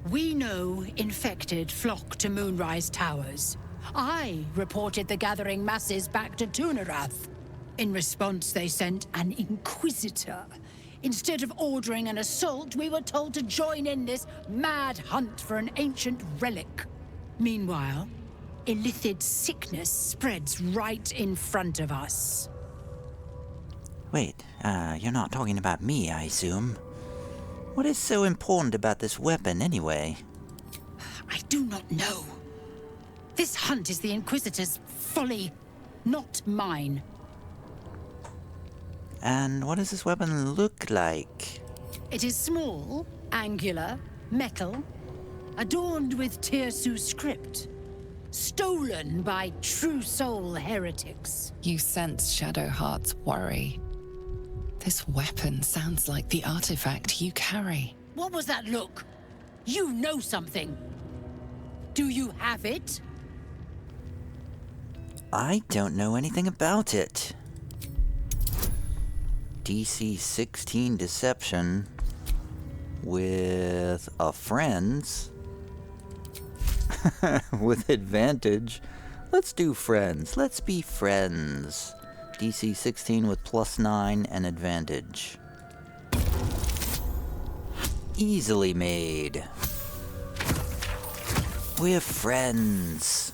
We know infected flock to Moonrise Towers. I reported the gathering masses back to Tunarath. In response, they sent an Inquisitor. Instead of ordering an assault, we were told to join in this mad hunt for an ancient relic. Meanwhile, illithid sickness spreads right in front of us. Wait, you're not talking about me, I assume. What is so important about this weapon, anyway? I do not know. This hunt is the Inquisitor's folly, not mine. And what does this weapon look like? It is small, angular, metal, adorned with Tirsu script. Stolen by true soul heretics. You sense Shadowheart's worry. This weapon sounds like the artifact you carry. What was that look? You know something. Do you have it? I don't know anything about it. DC 16 Deception with a friends with advantage. Let's do friends. Let's be friends. DC 16 with +9 and advantage. Easily made. We're friends.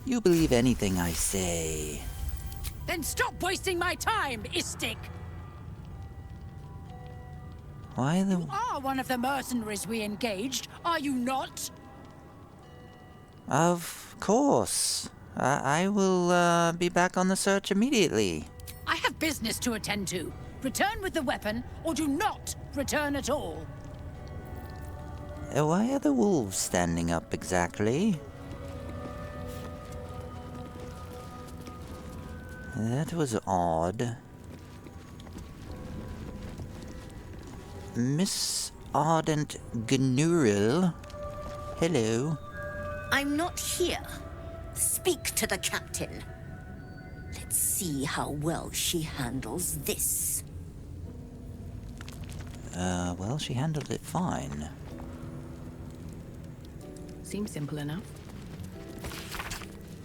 You believe anything I say. Then stop wasting my time, Istik! Why the... You are one of the mercenaries we engaged, are you not? Of course. I will be back on the search immediately. I have business to attend to. Return with the weapon, or do not return at all. Why are the wolves standing up exactly? That was odd. Miss Ardent Gnuril. Hello. I'm not here. Speak to the captain. Let's see how well she handles this. Well, she handled it fine. Seems simple enough.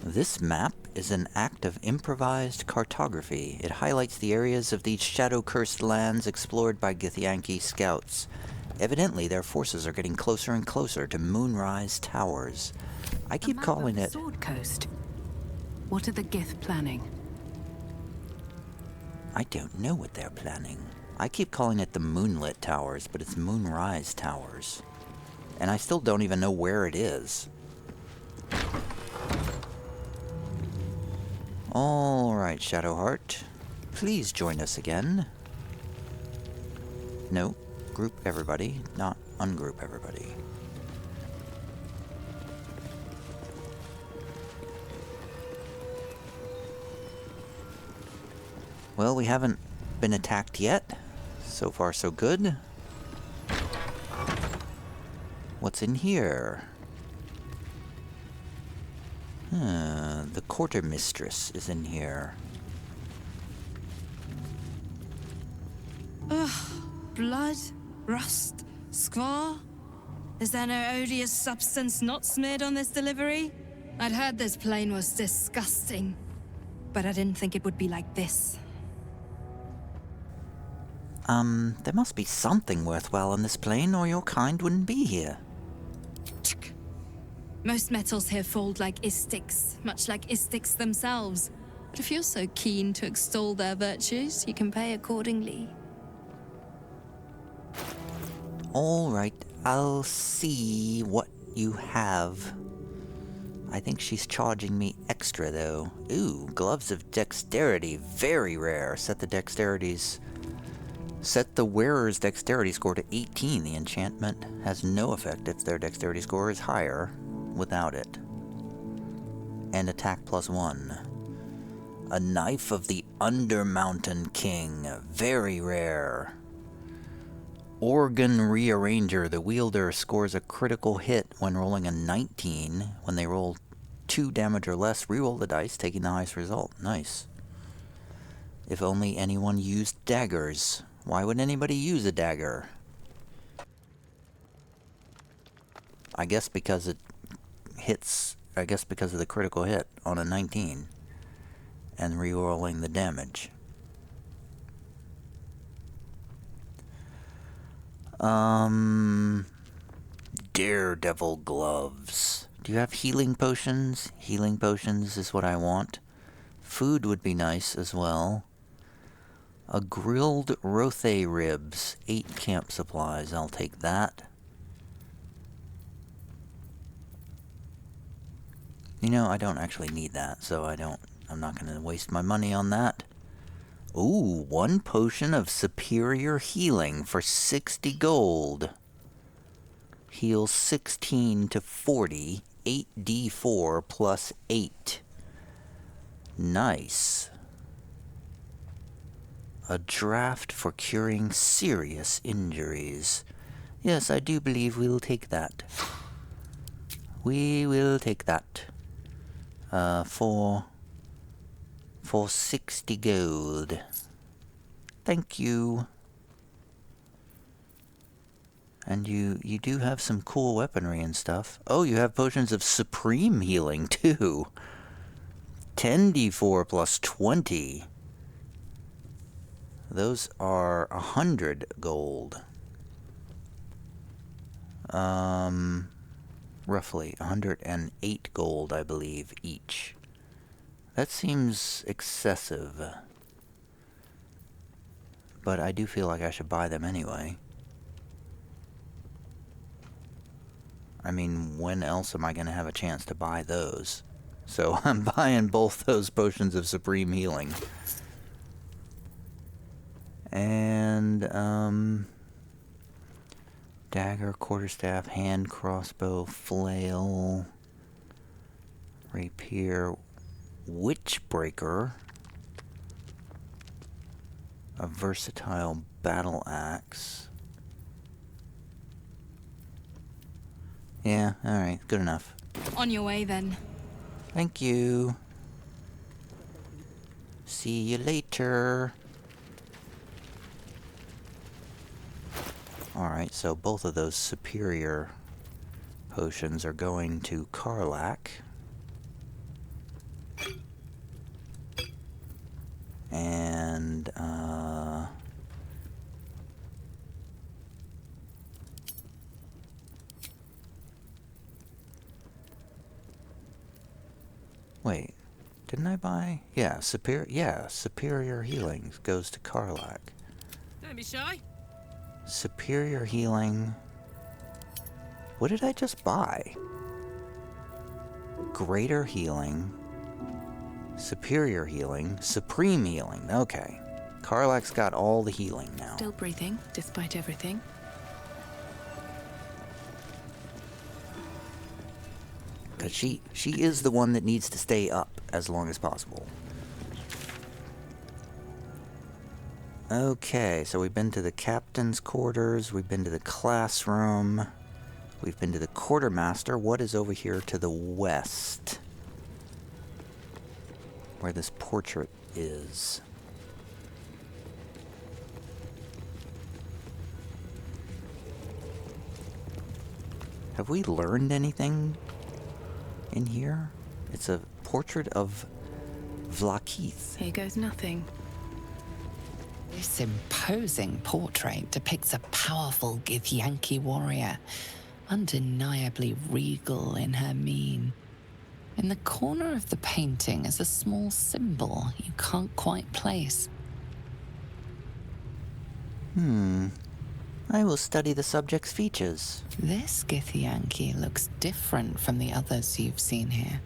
This map is an act of improvised cartography. It highlights the areas of these shadow-cursed lands explored by Githyanki scouts. Evidently, their forces are getting closer and closer to Moonrise Towers. I keep calling it... Sword Coast. What are the Gith planning? I don't know what they're planning. I keep calling it the Moonlit Towers, but it's Moonrise Towers. And I still don't even know where it is. Alright, Shadowheart. Please join us again. No, group everybody, not ungroup everybody. Well, we haven't been attacked yet. So far, so good. What's in here? The quartermistress is in here. Ugh, blood, rust, squall. Is there no odious substance not smeared on this delivery? I'd heard this plane was disgusting, but I didn't think it would be like this. There must be something worthwhile on this plane, or your kind wouldn't be here. Most metals here fold like istics, much like istics themselves. But if you're so keen to extol their virtues, you can pay accordingly. Alright, I'll see what you have. I think she's charging me extra, though. Ooh, gloves of dexterity. Very rare. Set the wearer's dexterity score to 18. The enchantment has no effect if their dexterity score is higher without it. And attack +1. A knife of the Undermountain King. Very rare. Organ Rearranger. The wielder scores a critical hit when rolling a 19. When they roll 2 damage or less, reroll the dice, taking the highest result. Nice. If only anyone used daggers. Why would anybody use a dagger? I guess because it hits... I guess because of the critical hit on a 19. And rerolling the damage. Daredevil gloves. Do you have healing potions? Healing potions is what I want. Food would be nice as well. A grilled rothe ribs. 8 camp supplies. I'll take that. You know, I don't actually need that, so I'm not going to waste my money on that. Ooh, 1 potion of superior healing for 60 gold. Heals 16 to 40, 8d4 plus 8. Nice. A draft for curing serious injuries. Yes, I do believe we'll take that. We will take that. For 60 gold. Thank you. And you do have some cool weaponry and stuff. Oh, you have potions of supreme healing, too. 10d4 plus 20. Those are 100 gold. Roughly 108 gold, I believe, each. That seems excessive. But I do feel like I should buy them anyway. I mean, when else am I going to have a chance to buy those? So I'm buying both those potions of supreme healing. And, dagger, quarterstaff, hand crossbow, flail, rapier, witchbreaker, a versatile battle axe. Yeah, alright, good enough. On your way, then. Thank you. See you later. Alright, so both of those superior potions are going to Karlach. And, wait, didn't I buy? Yeah, superior healing goes to Karlach. Don't be shy. Superior healing. What did I just buy? Greater healing. Superior healing. Supreme healing. Okay. Karlach's got all the healing now. Still breathing, despite everything. Because she is the one that needs to stay up as long as possible. Okay, so we've been to the captain's quarters, we've been to the classroom, we've been to the quartermaster. What is over here to the west? Where this portrait is. Have we learned anything in here? It's a portrait of Vlaakith. Here goes nothing. This imposing portrait depicts a powerful Githyanki warrior, undeniably regal in her mien. In the corner of the painting is a small symbol you can't quite place. I will study the subject's features. This Githyanki looks different from the others you've seen here.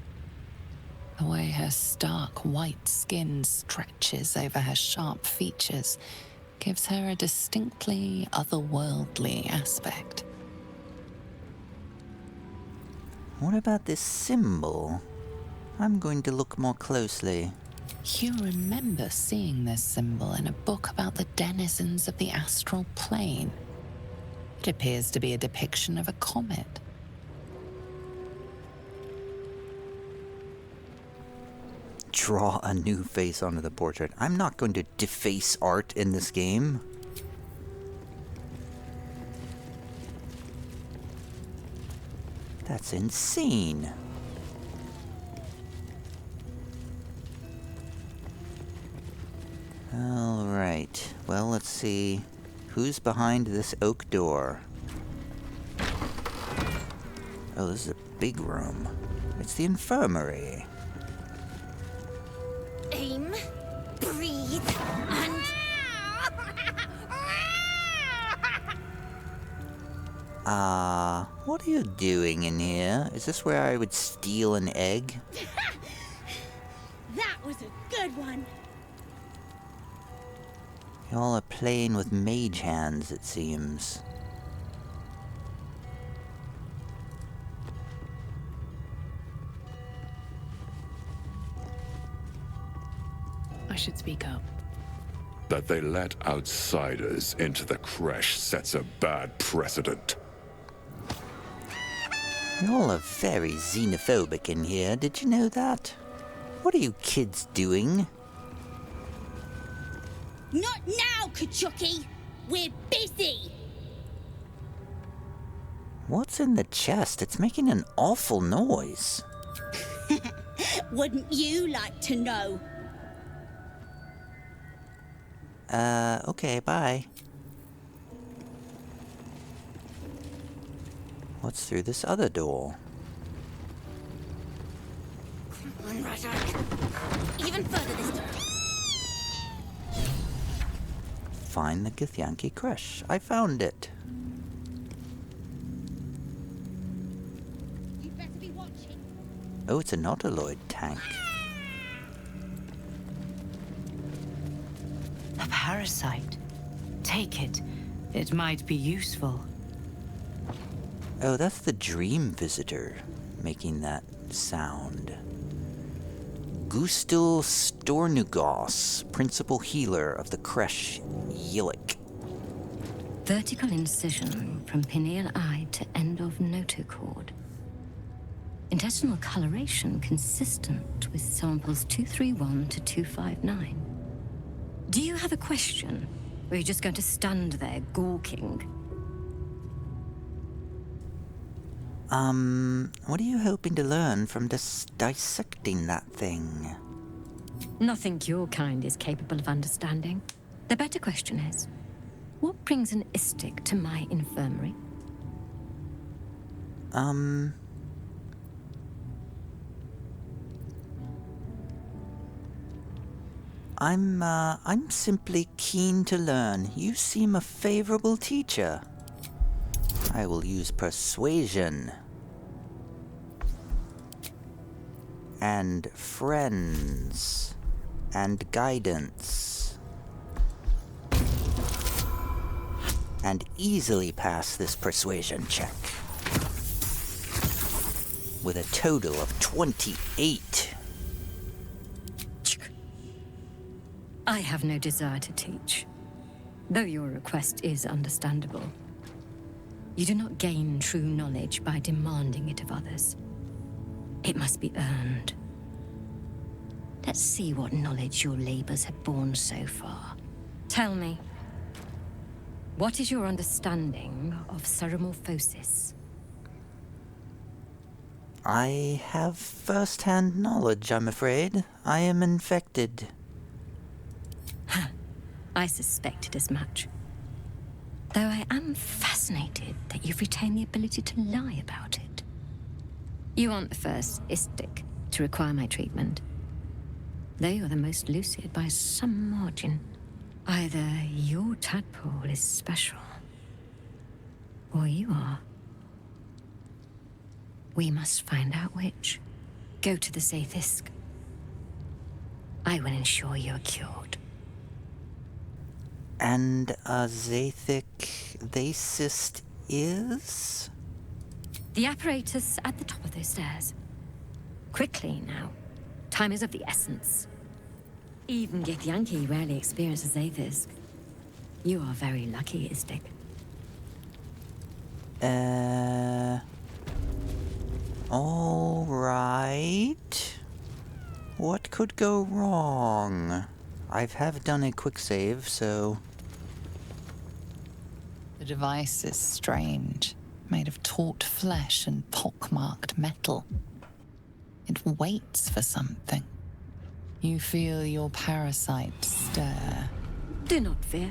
The way her stark white skin stretches over her sharp features gives her a distinctly otherworldly aspect. What about this symbol? I'm going to look more closely. You remember seeing this symbol in a book about the denizens of the astral plane. It appears to be a depiction of a comet. Draw a new face onto the portrait. I'm not going to deface art in this game. That's insane. Alright, well, let's see. Who's behind this oak door? Oh, this is a big room. It's the infirmary. Aim, breathe, and... What are you doing in here? Is this where I would steal an egg? That was a good one. Y'all are playing with mage hands, it seems. I should speak up. That they let outsiders into the Creche sets a bad precedent. Y'all are very xenophobic in here, did you know that? What are you kids doing? Not now, Kachuki! We're busy! What's in the chest? It's making an awful noise. Wouldn't you like to know? Okay, bye. What's through this other door? Come on, Razak. Even further this time. Find the Githyanki Creche. I found it. You'd better be watching. Oh, it's a nautiloid tank. A parasite. Take it. It might be useful. Oh, that's the dream visitor making that sound. Ghustil Stornugoss, principal healer of the Creche Yillik. Vertical incision from pineal eye to end of notochord. Intestinal coloration consistent with samples 231 to 259. Do you have a question? Or are you just going to stand there gawking? What are you hoping to learn from dissecting that thing? Nothing your kind is capable of understanding. The better question is, what brings an istic to my infirmary? I'm simply keen to learn. You seem a favorable teacher. I will use persuasion. And friends. And guidance. And easily pass this persuasion check. With a total of 28. I have no desire to teach, though your request is understandable. You do not gain true knowledge by demanding it of others. It must be earned. Let's see what knowledge your labors have borne so far. Tell me, what is your understanding of ceremorphosis? I have first-hand knowledge, I'm afraid. I am infected. I suspected as much. Though I am fascinated that you've retained the ability to lie about it. You aren't the first Istik to require my treatment. Though you're the most lucid by some margin. Either your tadpole is special, or you are. We must find out which. Go to the Zaith'isk. I will ensure you're cured. And a Zaith'isk is? The apparatus at the top of those stairs. Quickly now. Time is of the essence. Even Githyanki rarely experiences Zaith'isk. You are very lucky, Istik. All right. What could go wrong? I have done a quick save, so... The device is strange, made of taut flesh and pockmarked metal. It waits for something. You feel your parasite stir. Do not fear.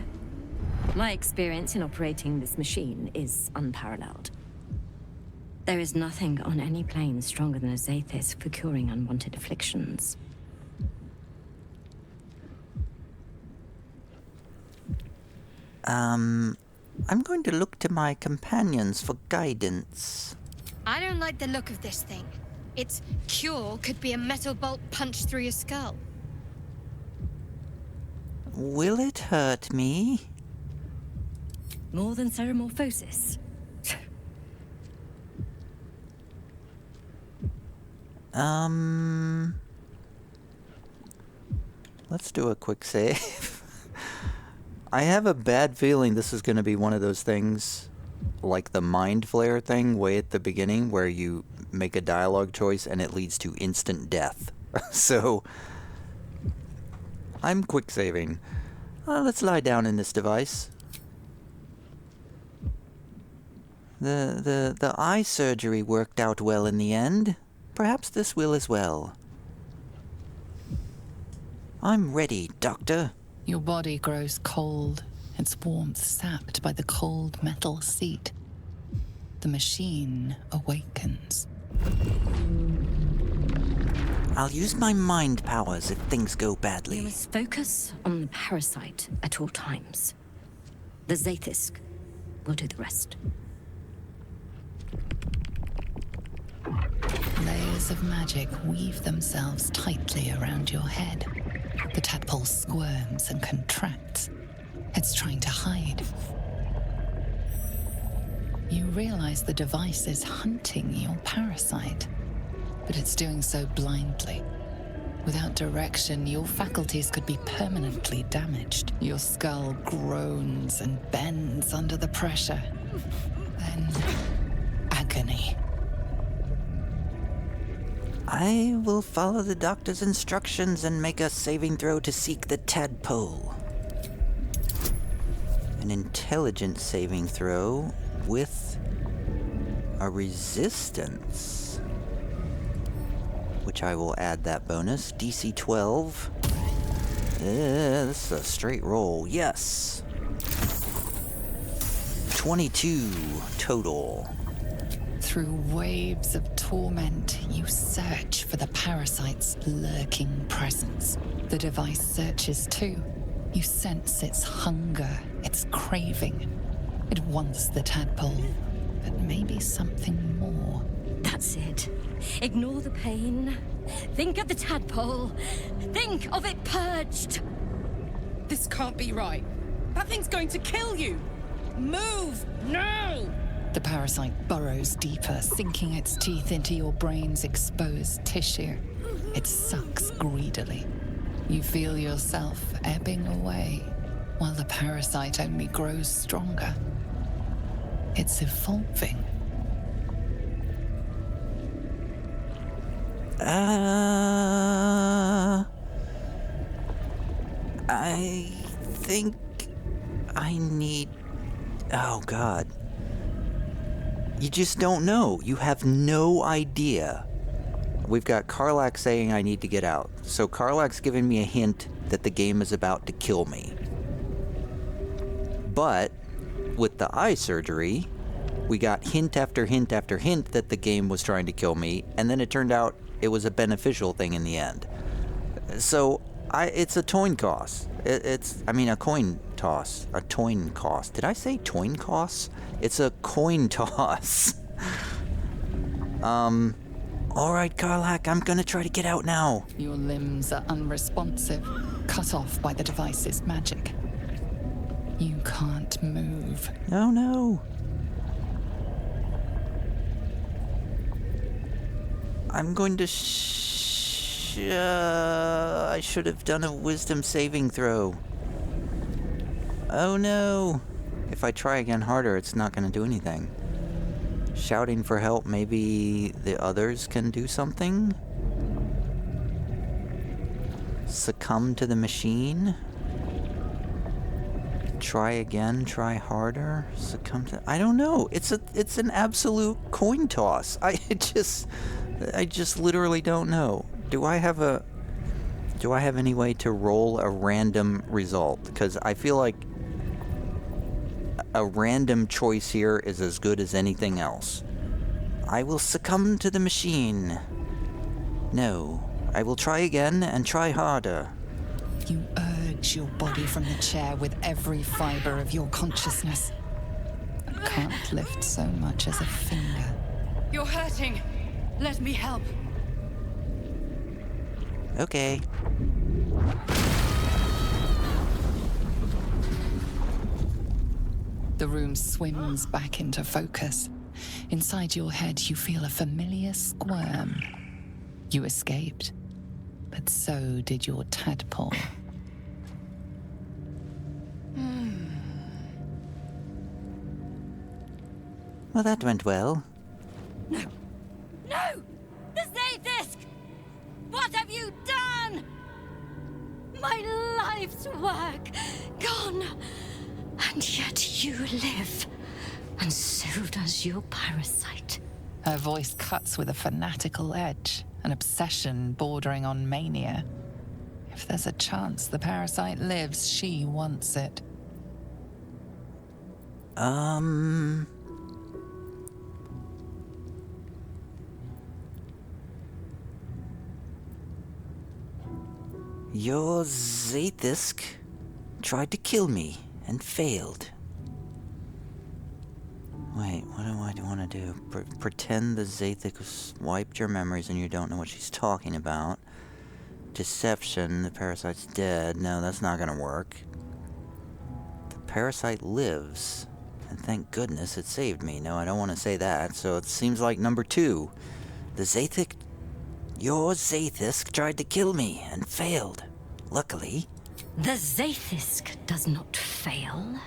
My experience in operating this machine is unparalleled. There is nothing on any plane stronger than a Zaith'isk for curing unwanted afflictions. I'm going to look to my companions for guidance. I don't like the look of this thing. Its cure could be a metal bolt punched through your skull. Will it hurt me? More than ceremorphosis. Let's do a quick save. I have a bad feeling this is going to be one of those things, like the Mind Flare thing way at the beginning, where you make a dialogue choice and it leads to instant death. So, I'm quick saving. Let's lie down in this device. The eye surgery worked out well in the end. Perhaps this will as well. I'm ready, Doctor. Your body grows cold, its warmth sapped by the cold metal seat. The machine awakens. I'll use my mind powers if things go badly. You must focus on the parasite at all times. The Zaith'isk will do the rest. Layers of magic weave themselves tightly around your head. The tadpole squirms and contracts. It's trying to hide. You realize the device is hunting your parasite, but it's doing so blindly. Without direction, your faculties could be permanently damaged. Your skull groans and bends under the pressure. Then, agony. I will follow the doctor's instructions and make a saving throw to seek the tadpole. An intelligence saving throw with a resistance, which I will add that bonus. DC 12. This is a straight roll. Yes. 22 total. Through waves of torment, you search for the parasite's lurking presence. The device searches too. You sense its hunger, its craving. It wants the tadpole, but maybe something more. That's it. Ignore the pain. Think of the tadpole. Think of it purged. This can't be right. That thing's going to kill you. Move now! The parasite burrows deeper, sinking its teeth into your brain's exposed tissue. It sucks greedily. You feel yourself ebbing away, while the parasite only grows stronger. It's evolving. I think I need... Oh, God. You just don't know. You have no idea. We've got Karlach saying I need to get out. So Karlach's giving me a hint that the game is about to kill me. But with the eye surgery, we got hint after hint after hint that the game was trying to kill me, and then it turned out it was a beneficial thing in the end. So it's a coin toss. A coin toss. A coin toss. Did I say coin toss? It's a coin toss. Alright, Karlach, I'm gonna try to get out now. Your limbs are unresponsive, cut off by the device's magic. You can't move. Oh no. I'm going to I should have done a wisdom saving throw. Oh no. If I try again harder, it's not going to do anything. Shouting for help, maybe the others can do something? Succumb to the machine? Try again, try harder, succumb to... I don't know. It's an absolute coin toss. I just literally don't know. Do I have any way to roll a random result? Because I feel like a random choice here is as good as anything else. I will succumb to the machine. No. I will try again and try harder. You urge your body from the chair with every fiber of your consciousness. And can't lift so much as a finger. You're hurting. Let me help. Okay. The room swims back into focus. Inside your head, you feel a familiar squirm. You escaped, but so did your tadpole. Well, that went well. No! The Zaith'isk! What have you done? My life's work gone. And yet you live. And so does your parasite. Her voice cuts with a fanatical edge, an obsession bordering on mania. If there's a chance the parasite lives, she wants it. Your Zaith'isk tried to kill me and failed. Wait, what do I want to do? Pretend the Zaith'isk wiped your memories and you don't know what she's talking about. Deception, the parasite's dead. No, that's not gonna work. The parasite lives. And thank goodness it saved me. No, I don't want to say that, so it seems like number 2. The Zaith'isk... Your Zaith'isk tried to kill me and failed. Luckily. The Zaith'isk does not fail.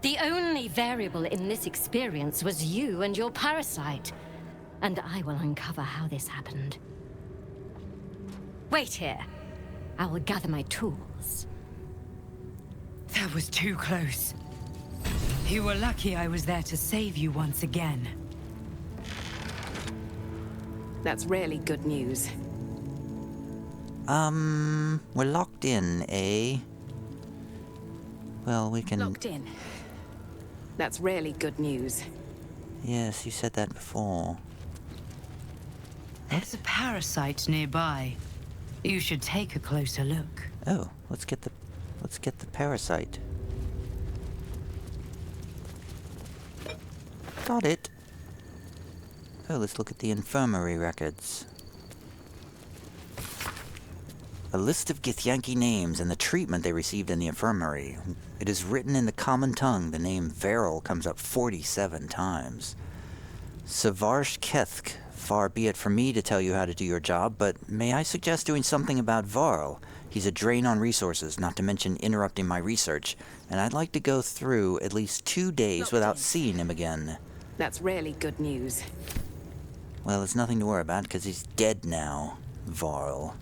The only variable in this experience was you and your parasite. And I will uncover how this happened. Wait here. I will gather my tools. That was too close. You were lucky I was there to save you once again. That's really good news. We're locked in, eh? Well, we can... Locked in. That's really good news. Yes, you said that before. There's a parasite nearby. You should take a closer look. Oh, let's get the parasite. Got it. Oh, let's look at the infirmary records. A list of Githyanki names and the treatment they received in the infirmary. It is written in the common tongue. The name Varll comes up 47 times. Kethk, far be it from me to tell you how to do your job, but may I suggest doing something about Varll? He's a drain on resources, not to mention interrupting my research, and I'd like to go through at least 2 days without seeing him again. That's really good news. Well, it's nothing to worry about, because he's dead now, Varll.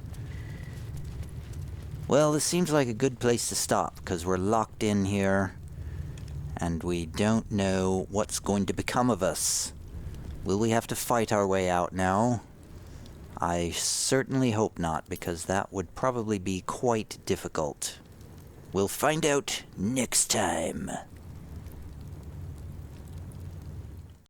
Well, this seems like a good place to stop, because we're locked in here, and we don't know what's going to become of us. Will we have to fight our way out now? I certainly hope not, because that would probably be quite difficult. We'll find out next time.